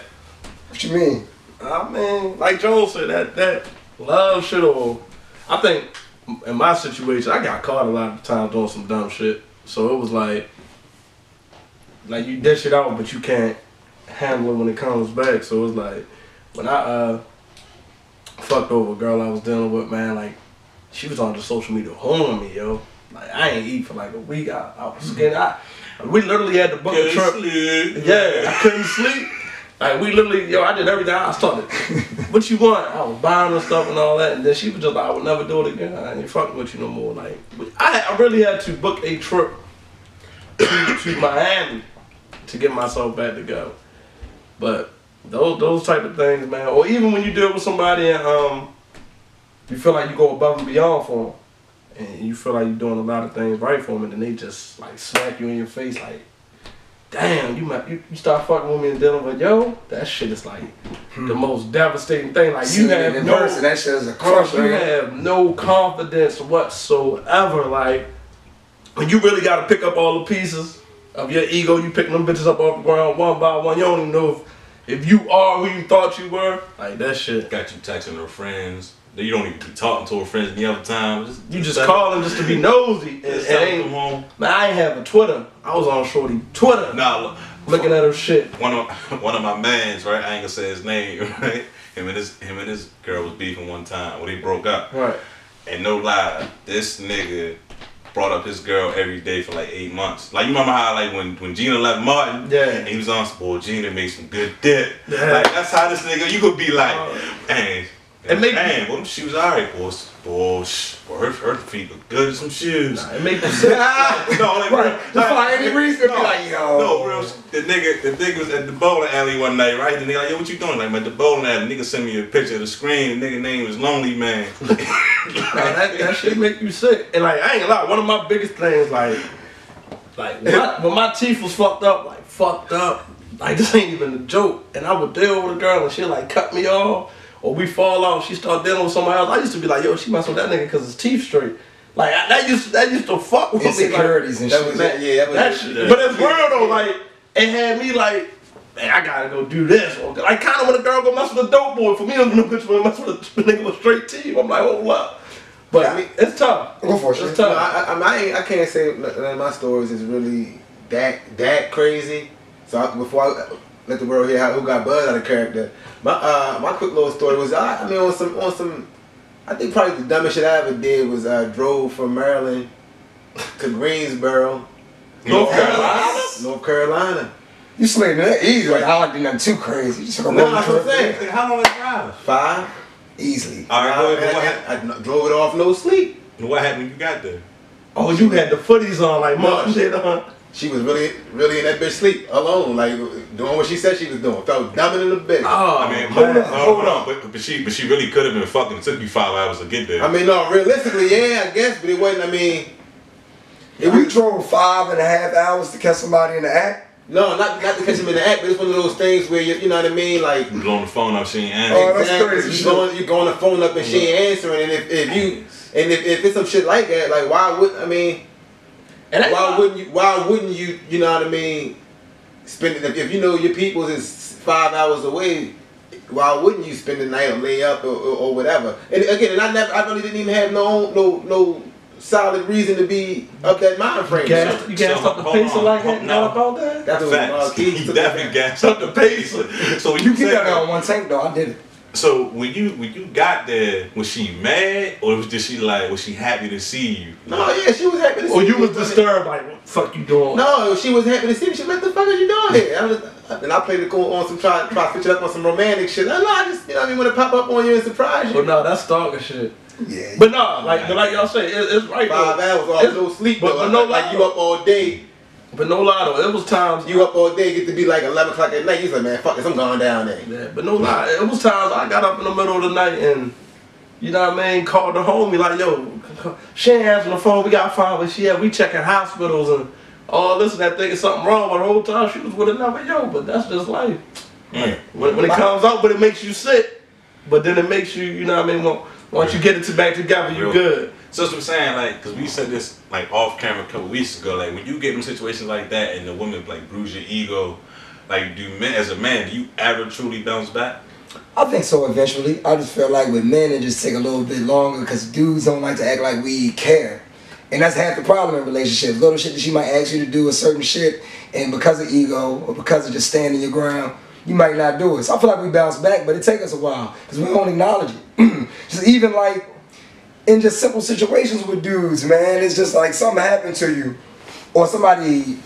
What you mean? I mean, like Joel said, that love shit, or I think in my situation, I got caught a lot of times doing some dumb shit. So it was like you dish it out, but you can't handle it when it comes back. So it was like when I fucked over a girl I was dealing with, man, like she was on the social media honing me, yo. Like I ain't eat for like a week. I was skinny. We literally had to book a trip. Yeah, I couldn't sleep. Like we literally, yo, I did everything. I started, what you want? I was buying her stuff and all that, and then she was just like, I would never do it again. I ain't fucking with you no more. Like I really had to book a trip to Miami to get myself back together. But those type of things, man, or even when you deal with somebody and you feel like you go above and beyond for them, and you feel like you're doing a lot of things right for them, and then they just like smack you in your face like, damn, you start fucking with me and dealing with, yo, that shit is like the most devastating thing. Like you have no person, that shit is a crush. You have no confidence whatsoever. Like when you really gotta pick up all the pieces of your ego, you picking them bitches up off the ground one by one. You don't even know if you are who you thought you were. Like that shit. Got you texting her friends. You don't even be talking to her friends any other time. You just calling just to be nosy. Man, I ain't have a Twitter. I was on shorty Twitter. Nah, looking at her shit. One of my mans, right? I ain't gonna say his name, right? Him and his girl was beefing one time when they broke up. Right. And no lie, this nigga brought up his girl every day for like 8 months. Like you remember how like when Gina left Martin, and he was on some, boy, Gina made some good dip. Yeah. Like that's how this nigga, you could be like, hey. And man, well, them shoes alright, boys. Her feet look good in some shoes. Nah, it make them sick. No, like, right. Just find any reason to be like, yo. No, real. The nigga was at the bowling alley one night, right? The nigga like, yo, what you doing? Like, at the bowling alley, the nigga sent me a picture of the screen. The nigga name was Lonely Man. that shit make you sick. And like, I ain't gonna lie, one of my biggest things, like when my teeth was fucked up, like this ain't even a joke. And I would deal with a girl and she'll like cut me off. Or we fall off, she start dealing with somebody else. I used to be like, yo, she messing with that nigga because his teeth straight. Like that used to fuck with me. Insecurities and shit. That shit. But it's real though. Like it had me like, man, I gotta go do this. Or, like kind of when a girl go mess with a dope boy. For me, I'm no bitch when mess with a nigga with straight teeth. I'm like, hold up. But I mean, it's tough. Go for it. It's tough. No, I can't say none of my stories is really that crazy. So before I let the world hear who got buzzed out of character. My quick little story was on some I think probably the dumbest shit I ever did was drove from Maryland to Greensboro, North Carolina. You slayed that easy. Like I don't do nothing too crazy. You just no, that's what I'm saying. How long did you drive? 5. Easily. All right, go ahead. I drove it off no sleep. What happened when you got there? Oh, you had the footies on like Martin did on. She was really in that bitch sleep alone, like doing what she said she was doing. Felt dumbing in the bed. Oh, I mean, hold on. But she really could have been fucking. It took you 5 hours to get there. I mean, no, realistically, yeah, I guess, but it wasn't. I mean, if we drove 5.5 hours to catch somebody in the act. No, not to catch him in the act, but it's one of those things where you know what I mean, like you blowing the phone up, she ain't answering. answering. Oh, that's crazy. You going the phone up and she ain't answering, and if it's some shit like that, like why wouldn't you, you know what I mean, spend it, if you know your people's is 5 hours away, why wouldn't you spend the night or lay up or whatever? And again, I really didn't even have no solid reason to be of that mind frame. You gassed up the pacer like that? Not about that? That's what he definitely gassed up the pacer. So you get that on one tank though, I did it. So when you got there, was she mad or was she happy to see you? No, yeah, she was happy to see me. Or you was disturbed, like, what the fuck you doing? No, she was happy to see me. She was like, what the fuck are you doing here? And I played it cool on some try to switch it up on some romantic shit. No, I just, you know what I mean, want to pop up on you and surprise you. But no, that's stalker shit. Yeah. But no, like y'all say, it's right. 5 hours off, no sleep. But no lie, like you up all day. But no lie though, it was times you up all day, get to be like 11 o'clock at night. He's like, man, fuck this, I'm going down there. Yeah, but no lie, it was times I got up in the middle of the night and, you know what I mean, called the homie like, yo, she ain't answering the phone, we got to find where she at. We checking hospitals and all this and that, thinking something wrong with her whole time she was with another yo. But that's just life. When it comes out, but it makes you sick. But then it makes you, you know what I mean? Once you get it back together, you good. So that's what I'm saying, like, because we said this like off camera a couple weeks ago. Like, when you get in situations like that and the woman like bruise your ego, like, as a man, do you ever truly bounce back? I think so eventually. I just feel like with men it just take a little bit longer because dudes don't like to act like we care. And that's half the problem in relationships. Little shit that she might ask you to do a certain shit, and because of ego or because of just standing your ground, you might not do it. So I feel like we bounce back, but it take us a while because we don't acknowledge it. Just even like in just simple situations with dudes, man, it's just like something happened to you or somebody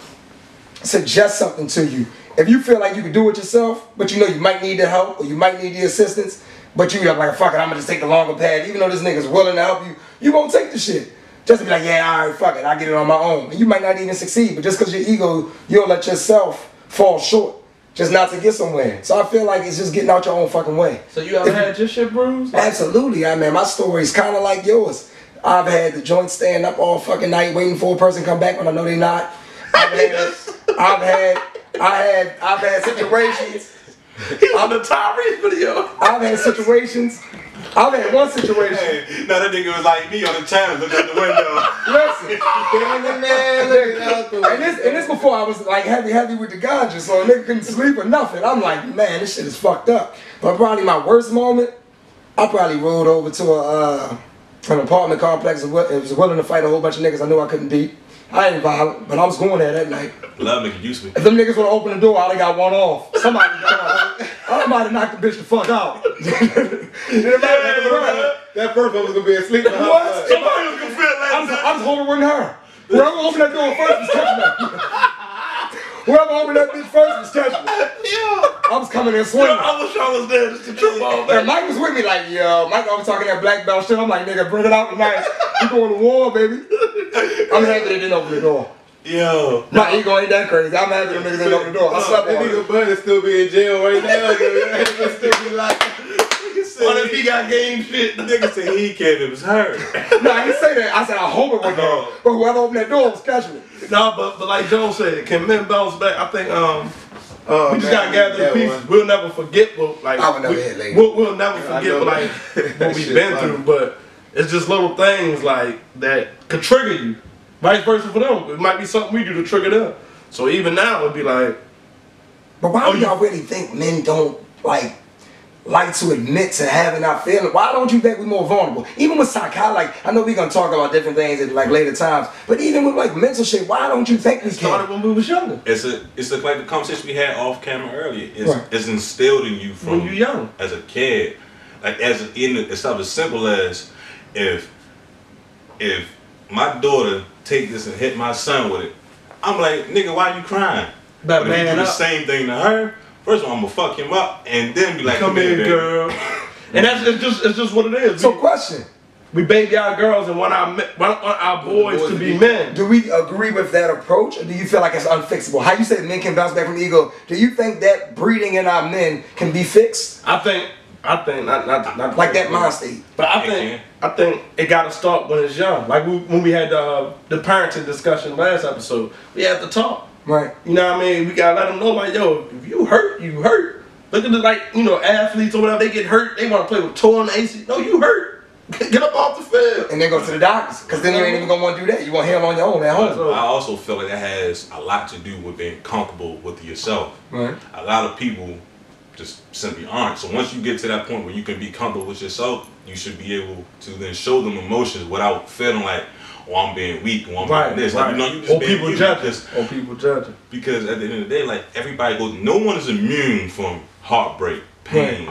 suggests something to you. If you feel like you can do it yourself, but you know you might need the help or you might need the assistance, but you like, fuck it, I'm gonna just take the longer path. Even though this nigga's willing to help you, you won't take the shit. Just to be like, yeah, all right, fuck it, I'll get it on my own. And you might not even succeed, but just because your ego, you'll let yourself fall short just not to get somewhere. So I feel like it's just getting out your own fucking way. So you ever had your shit bruised? Absolutely, I mean, my story's kind of like yours. I've had the joint stand up all fucking night waiting for a person to come back when I know they're not. I've had situations. He on the Tyrese video. I've had situations. I've had one situation. Hey, no, that nigga was like me on the channel looking out the window. Listen, and this before I was like heavy with the ganja, so a nigga couldn't sleep or nothing. I'm like, man, this shit is fucked up. But probably my worst moment, I probably rode over to an apartment complex and was willing to fight a whole bunch of niggas I knew I couldn't beat. I ain't violent, but I was going there that night. Love nigga used to me. If them niggas would have opened the door, I'd have got one off. I might have knocked the bitch the fuck out. That first one was gonna be asleep. What? Somebody was gonna feel like I was holding her. Whoever opened that door first was catching me. Whoever opened that bitch first was catching me. I was coming in swinging. I wish I was there just to trip all day. And Mike was with me like, yo, Mike always talking that black belt shit. I'm like, nigga, bring it out tonight. We going to war, baby. I'm happy they didn't open the door. Yo. My ego ain't that crazy. I'm happy them niggas didn't open the door. I slept That on nigga it. Bud is still be in jail right now. He'll still be like, What if he got game shit? The nigga said he cared it was her. No, I didn't say that. I said I hope it wasn't her. But whoever opened that door was catching me. No, but like Joe said, can men bounce back? I think we just man, gotta gather the pieces. We'll never forget what like I would never hit later. we'll never forget what we've been through. But it's just little things like that could trigger you. Vice versa for them. It might be something we do to trigger them. So even now it'd be like. But why do y'all really think men don't like to admit to having our feelings? Why don't you think we're more vulnerable? Even with psychology, like I know we're gonna talk about different things at like later times, but even with like mental shit, why don't you think we Started can? when we was younger. It's like the conversation we had off camera earlier. Right. It's instilled in you from When you're young. as a kid. Like it's something as simple as if my daughter take this and hit my son with it, I'm like, nigga, why you crying? But But if you man do the up. same thing to her, first of all, I'm gonna fuck him up and then be like, Come here, baby. girl. And it's just what it is. So question. We baby our girls and want our boys to be men. Do we agree with that approach, or do you feel like it's unfixable? How you said men can bounce back from ego. Do you think that breeding in our men can be fixed? I think not Like that mind state. But I think it gotta start when it's young. Like when we had the parenting discussion last episode, we had to talk. Right. You know what I mean? We gotta let them know like, yo, if you hurt, you hurt. Look at the athletes or whatever, they get hurt, they wanna play with toe on the AC. No, you hurt. Get up off the field. And then go to the doctors, because then you ain't even gonna want to do that. You want to heal on your own at home. I also feel like that has a lot to do with being comfortable with yourself. Right. A lot of people just simply aren't. So once you get to that point where you can be comfortable with yourself, you should be able to then show them emotions without feeling like, oh, I'm being weak, or I'm being this. Right. Like, you just Or being people you. judging. Or people judging. Because at the end of the day, like everybody goes, no one is immune from heartbreak, pain,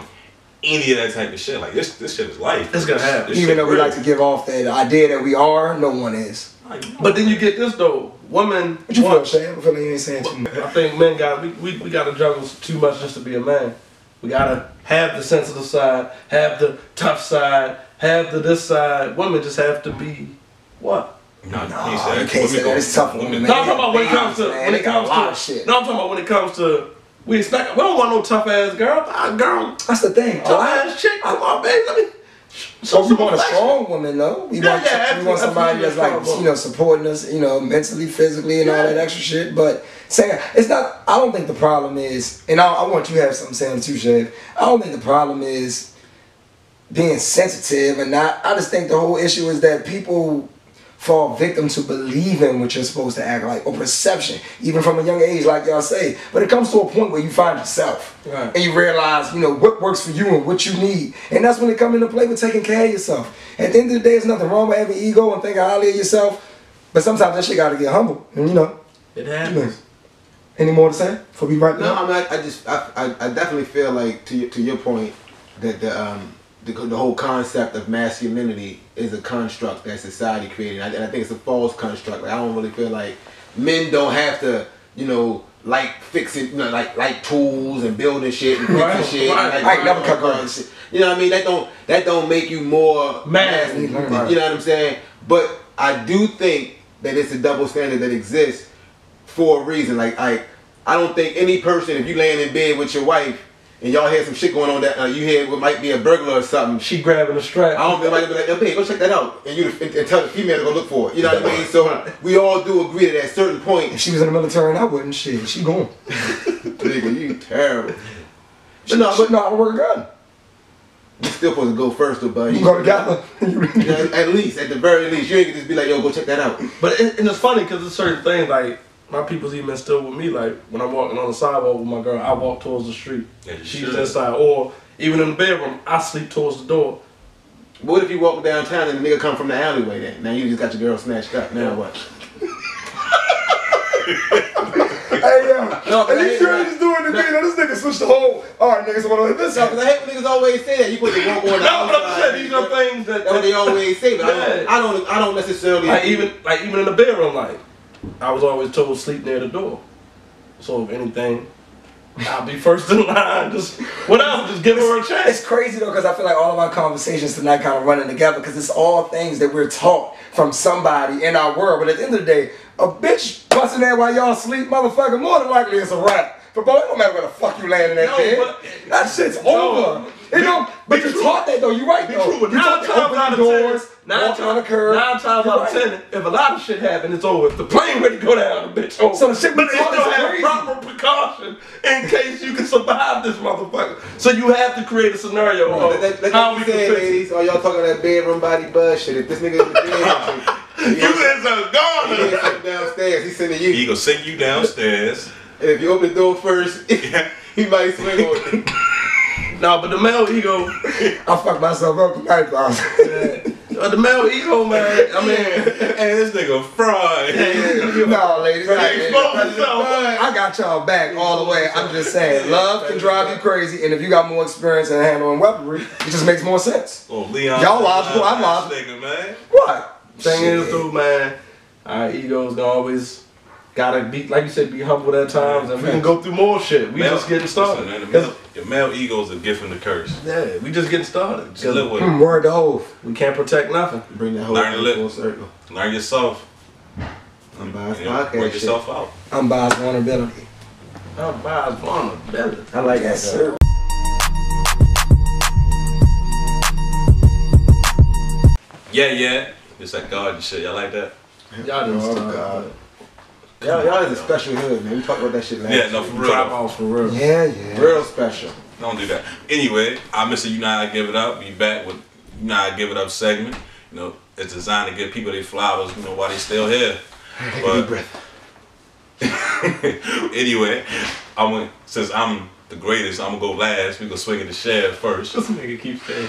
any of that type of shit. Like this shit is life. It's gonna happen. Even though we like to give off that idea that we are, no one is. But then you get this though, women. What you feel, Shay? I feel like you ain't saying too much. I think men we gotta juggle too much just to be a man. We gotta have the sensitive side, have the tough side, have the this side. Women just have to be what? No, you can't say that. It's tough on women, man. No, I'm talking about when it comes to They got a lot of shit. No, I'm talking about when it comes to we don't want no tough ass girl. Girl, That's the thing. tough ass chick. Come on, baby. So we want a strong woman, though. We want somebody that's like, supporting us, mentally, physically, and all that extra shit. But saying it's not. I don't think the problem is, and I want you to have something to say on it too, Shave. I don't think the problem is being sensitive and not. I just think the whole issue is that people fall victim to believing what you're supposed to act like, or perception, even from a young age, like y'all say. But it comes to a point where you find yourself, right, and you realize, what works for you and what you need. And that's when it comes into play with taking care of yourself. At the end of the day, there's nothing wrong with having ego and thinking highly of yourself, but sometimes that shit gotta get humble. And it happens. Any more to say before we wrap it up? No, I definitely feel like, to your point, that the whole concept of masculinity is a construct that society created, and I think it's a false construct. Like, I don't really feel like men don't have to, like fixing, like tools and building shit and fixing shit. Right. Like never cut grass. You know what I mean? That don't make you more masculine. Right. You know what I'm saying? But I do think that it's a double standard that exists for a reason. Like I don't think any person, if you laying in bed with your wife and y'all had some shit going on that you hear what might be a burglar or something, she grabbing a strap. I don't feel like be like, yo, babe, go check that out, and tell the female to go look for it. You know what I mean? So we all do agree that at a certain point. If she was in the military and I wouldn't, she gone. Nigga, you terrible. But no, I don't work a gun. You still supposed to go first, though, buddy. You go together. At least, at the very least, you ain't gonna just be like, yo, go check that out. But and it's funny because there's certain things like. My people's even still with me, like when I'm walking on the sidewalk with my girl, I walk towards the street. Yeah, she's inside. Or even in the bedroom, I sleep towards the door. But what if you walk downtown and the nigga come from the alleyway then? Now you just got your girl snatched up. Now what? Hey, yo. And you sure he's doing the thing? This nigga switched the whole. Alright, niggas, I want to this up. Because I hate when niggas always say that. You put the walk on the No, but I'm saying these are things that they always say. But I don't necessarily. Like even in the bedroom, like. I was always told to sleep near the door. So if anything, I'll be first in line. Just give her a chance. It's crazy though, because I feel like all of our conversations tonight kind of running together, because it's all things that we're taught from somebody in our world. But at the end of the day, a bitch busting there while y'all sleep, motherfucker, more than likely it's a rap. But boy, it don't matter where the fuck you land in that bed. That shit's over. But you're taught that though. You're right though. True, but 9 times out of 10, if a lot of shit happens, it's over. If the plane ready to go down, the bitch over. So the shit, but they still have proper precaution in case you can survive this motherfucker. So you have to create a scenario of how we can fix it. Ladies, all y'all talking that bedroom body buzz shit. If this nigga in the bed, you is a goner. He sitting downstairs. He's sending you. He gonna send you downstairs. And if you open the door first, he might swing on it. No, but the male ego, I fucked myself up tonight, bro. The male ego, man. I mean, and this nigga fraud. No, ladies, I got y'all back all the way. I'm just saying, love can drive you crazy, and if you got more experience in handling weaponry, it just makes more sense. Oh, Leon, y'all logical, I'm logical. Nigga, man. What? Thing is, though, man, our egos gonna always. Gotta be, like you said, be humble at times, and we can go through more shit. We just getting started. Listen, your male ego is a gift and a curse. Yeah, we just getting started. Just live with it. Word to oath. We can't protect nothing. Bring that whole full circle. Learn yourself. Unbiased podcast. Work yourself out. Unbiased vulnerability. Unbiased vulnerability. I like that, sir. Yeah. It's like God and shit. Y'all like that? Y'all didn't start. Y'all is a special hood, man. We talked about that shit last Yeah, no, for real. Drop offs for real. Yeah. Real special. Don't do that. Anyway, I'm Mr. You Know How to Give It Up. Be back with You Know How to Give It Up segment. It's designed to give people their flowers, while they still here. But anyway, since I'm the greatest, I'm gonna go last. We gonna swing it to Chef first. This nigga keeps saying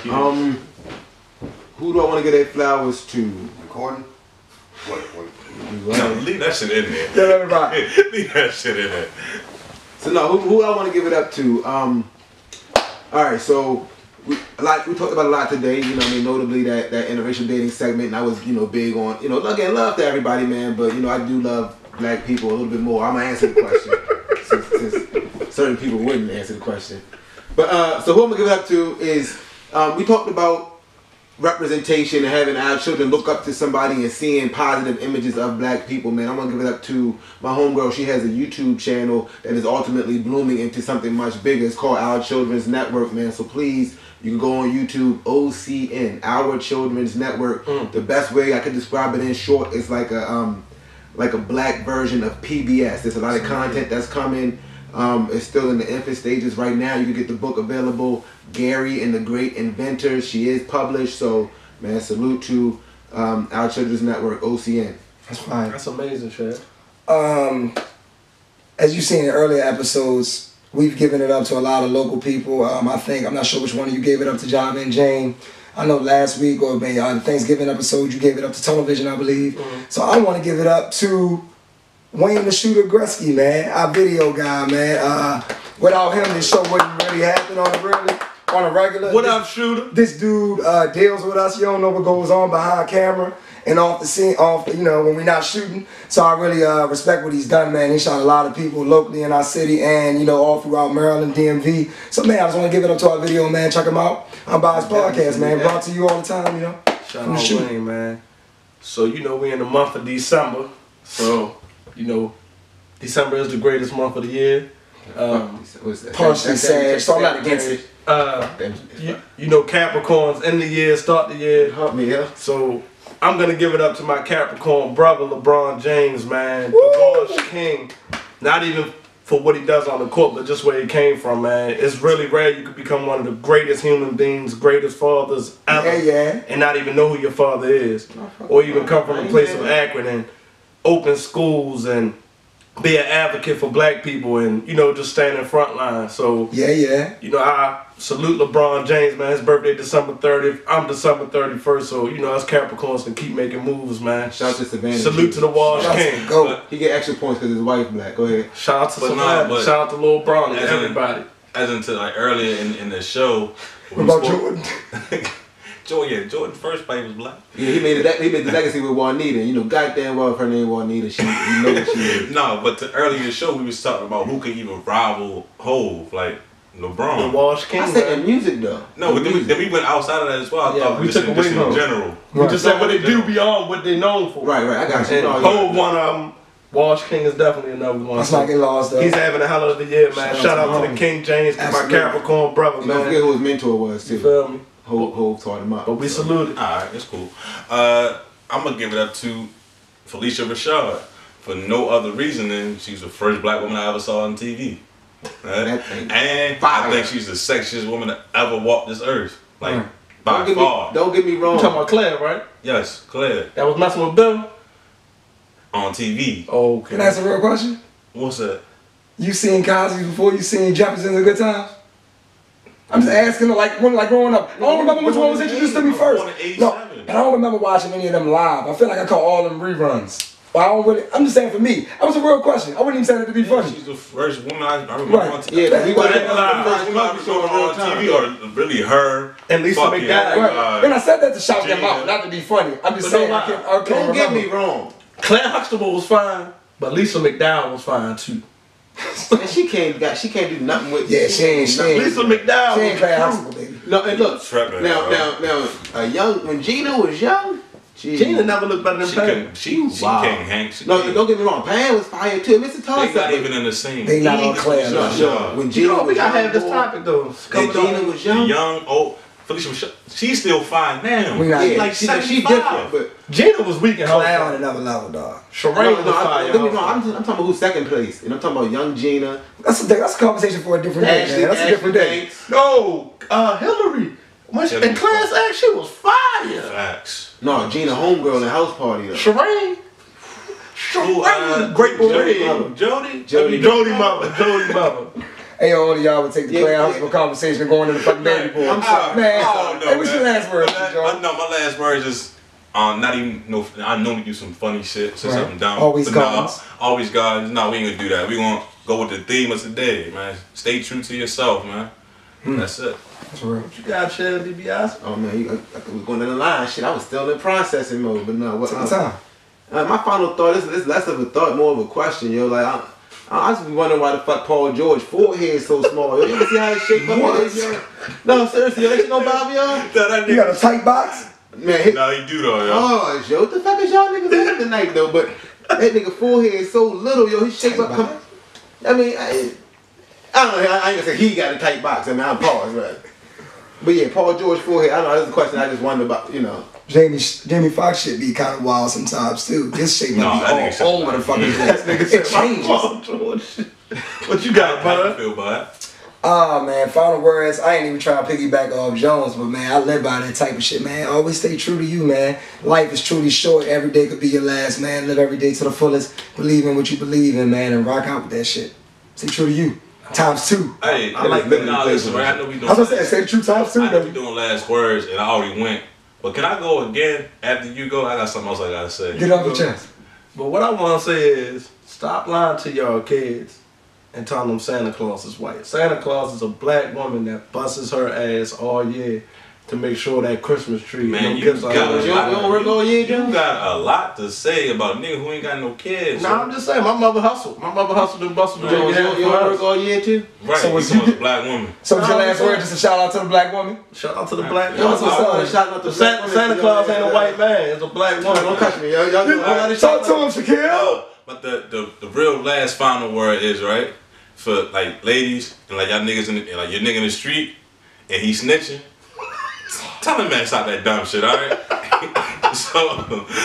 who do I want to give their flowers to? Recording? What? No, leave that shit in there. Tell everybody. Leave that shit in there. So no, who I want to give it up to? All right, so we talked about a lot today. Notably that interracial dating segment. And I was big on again, love to everybody, man. But I do love black people a little bit more. I'm gonna answer the question since certain people wouldn't answer the question. But so who I'm gonna give it up to is we talked about representation and having our children look up to somebody and seeing positive images of black people, man. I'm gonna give it up to my homegirl. She has a YouTube channel that is ultimately blooming into something much bigger. It's called Our Children's Network, man. So please, you can go on YouTube, OCN, Our Children's Network. The best way I could describe it in short is like a black version of PBS. There's a lot of content that's coming. It's still in the infant stages right now. You can get the book available, Gary and the Great Inventors. She is published, so man, salute to Our Children's Network, OCN. That's fine. That's amazing, Chad. As you've seen in earlier episodes, we've given it up to a lot of local people. I'm not sure which one of you gave it up to Java and Jane. I know last week or maybe the Thanksgiving episode, you gave it up to Television, I believe. So I want to give it up to Wayne the Shooter Gretzky, man, our video guy, man. Without him, this show wouldn't really happen on a regular. What up, Shooter? This dude deals with us. You don't know what goes on behind camera and off the scene, when we're not shooting. So I really respect what he's done, man. He shot a lot of people locally in our city and, all throughout Maryland, DMV. So, man, I just want to give it up to our video, man. Check him out. Unbiased Podcast, man. Brought to you all the time, Shout out Wayne, man. So, we in the month of December. So, December is the greatest month of the year. Partially sad, so I'm not against it. Capricorns end the year, start the year. Help me, yeah. So I'm gonna give it up to my Capricorn brother, LeBron James, man. Woo! The Boss King. Not even for what he does on the court, but just where he came from, man. It's really rare you could become one of the greatest human beings, greatest fathers ever, and not even know who your father is, or even come from a place of Akron and open schools and be an advocate for black people and, just stand in front line. So, I salute LeBron James, man. His birthday December 30th. I'm December 31st. So, us Capricorns can keep making moves, man. Shout out to Savannah. Salute to the Wash King. Go. He get extra points because his wife black. Go ahead. Shout out to Savannah. Shout out to Lil Bron and everybody. As into earlier in the show. What about Jordan? Jordan's first fight was black. Yeah, he made the legacy with Juanita. Goddamn well if her name Juanita, you know what she is. No, but earlier in the show we was talking about who could even rival Hov, like LeBron. The Wash King. I said in music though. No, but then we went outside of that as well. I thought we took away just in general. We just said what they do beyond what they known for. Right, I got you. And Hov one of them. Wash King is definitely another one. Let's not get lost though. He's having a hell of a year, man. Shout out to the King James, my Capricorn brother, man. Don't forget who his mentor was too. You feel me? Hov taught him up. But we salute it. Alright, it's cool. I'm gonna give it up to Felicia Rashad for no other reason than she's the first black woman I ever saw on TV. Right? And I think she's the sexiest woman to ever walk this earth. Like, by far. Don't get me wrong. You talking about Claire, right? Yes, Claire. That was messing with Bill? On TV. Okay. Can I ask a real question? What's that? You seen Cosby before you seen Jefferson's a Good Time? I'm just asking, like growing up. I don't remember which one was introduced to me first. No, but I don't remember watching any of them live. I feel like I caught all them reruns. But I'm just saying for me, that was a real question. I wouldn't even say it to be funny. She's the first woman I remember on TV. Yeah, we were on TV, or really her. And Lisa McDowell. Right. And I said that to shout them out, not to be funny. I'm just saying, don't get me wrong. Claire Huxtable was fine, but Lisa McDowell was fine too. And she can't do nothing with. Yeah, she ain't. Lisa McDowell. She ain't Claire Huxtable, baby. No, and look. Now, when Gina was young, Gina never looked better than Pam. She can't hang. No, don't get me wrong. Pam was fire too. Mr. Toss. They not even in the same. They not on Claire. No. When Gina, we gotta have this topic though. When Gina was young, old. Felicia, she's still fine now. She's like she different, but Gina was weak in her. Claire on another level, dog. Sheree was fire. Don't get me wrong. I'm talking about who's second place, and I'm talking about young Gina. That's a conversation for a different day, man. That's a different day. No, Hillary. And Claire's ex, she was fire. Facts. No, Gina homegirl in House Party though. Sheree was a great Jody mother. Hey, all of y'all would take the Claire Huxtable conversation and go into the fucking baby boy. I'm sorry. Man, no, hey, what's your last word, Joe? No, my last word is not even, I normally do some funny shit, say something dumb. Always guns. Always guns. No, we ain't gonna do that. We gonna go with the theme of today, man. Stay true to yourself, man. That's it. That's real. What you got, Chad DiBiase? Oh man, we're going down the line. Shit, I was still in processing mode, but no. Take your time. My final thought is less of a thought, more of a question, yo. Like I was wondering why the fuck Paul George forehead is so small. Yo, you ever see how it shaped up his yo? No, seriously, yo, you know Bobby, yo? You got a tight box? Man, No, he do though, yo. oh, yo, what the fuck is y'all niggas on tonight though? But that nigga forehead is so little, yo. His shape up. I mean, I don't know. I ain't gonna say he got a tight box. I mean, I'm paused, right? But yeah, Paul George forehead. I don't know. That's a question I just wondered about. You know. Jamie Foxx shit be kind of wild sometimes too. His shape No, might that be nigga all over the fucking place. It changes. Paul George. What you got, How you bud? feel, bud? Oh man, final words. I ain't even trying to piggyback off Jones, but man, I live by that type of shit, man. Always stay true to you, man. Life is truly short. Every day could be your last, man. Live every day to the fullest. Believe in what you believe in, man, and rock out with that shit. Stay true to you. Times 2. Hey, I like living in listen, places. right? I know we doing. I was gonna say, stay true times 2, I know we though. doing last words, and I already went. But can I go again after you go? I got something else I gotta say. Get off your chest. But what I want to say is, stop lying to y'all kids and telling them Santa Claus is white. Santa Claus is a black woman that busts her ass all year to make sure that Christmas tree. Man, no you gifts are got always You don't work all year, You Joe? got a lot to say about a nigga who ain't got no kids. Nah, I'm just saying, my mother hustled. My mother hustled and bustled. Right. You don't work all year too? Right, So so what's- you a black woman. So what's your Nah, last I'm word? saying- Just a shout out to the black woman. Shout out to the black Yo, woman. I want to shout out to Santa Claus ain't a white man. It's a black woman. Don't touch me, yo. Y'all doing all that Talk to shit. him, Shaquille. No, but the real last final word is right for like ladies and like y'all niggas in the, like your nigga in the street and he snitching. Tell him man stop that dumb shit, alright? So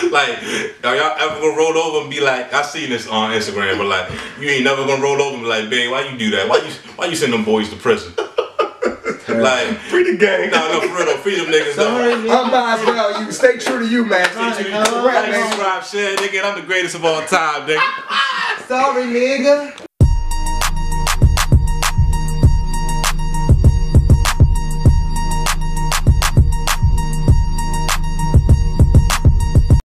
like are y'all ever gonna roll over and be like, I seen this on Instagram, but like you ain't never gonna roll over and be like, babe, why you do that? Why you send them boys to prison? Like Free the gang. no, for real, though, free them niggas Sorry, though. nigga. Unbiased value. Stay true to you, man. Stay true to you. Right, Correct, Like, man. subscribe, share, nigga, I'm the greatest of all time, nigga. Sorry, nigga.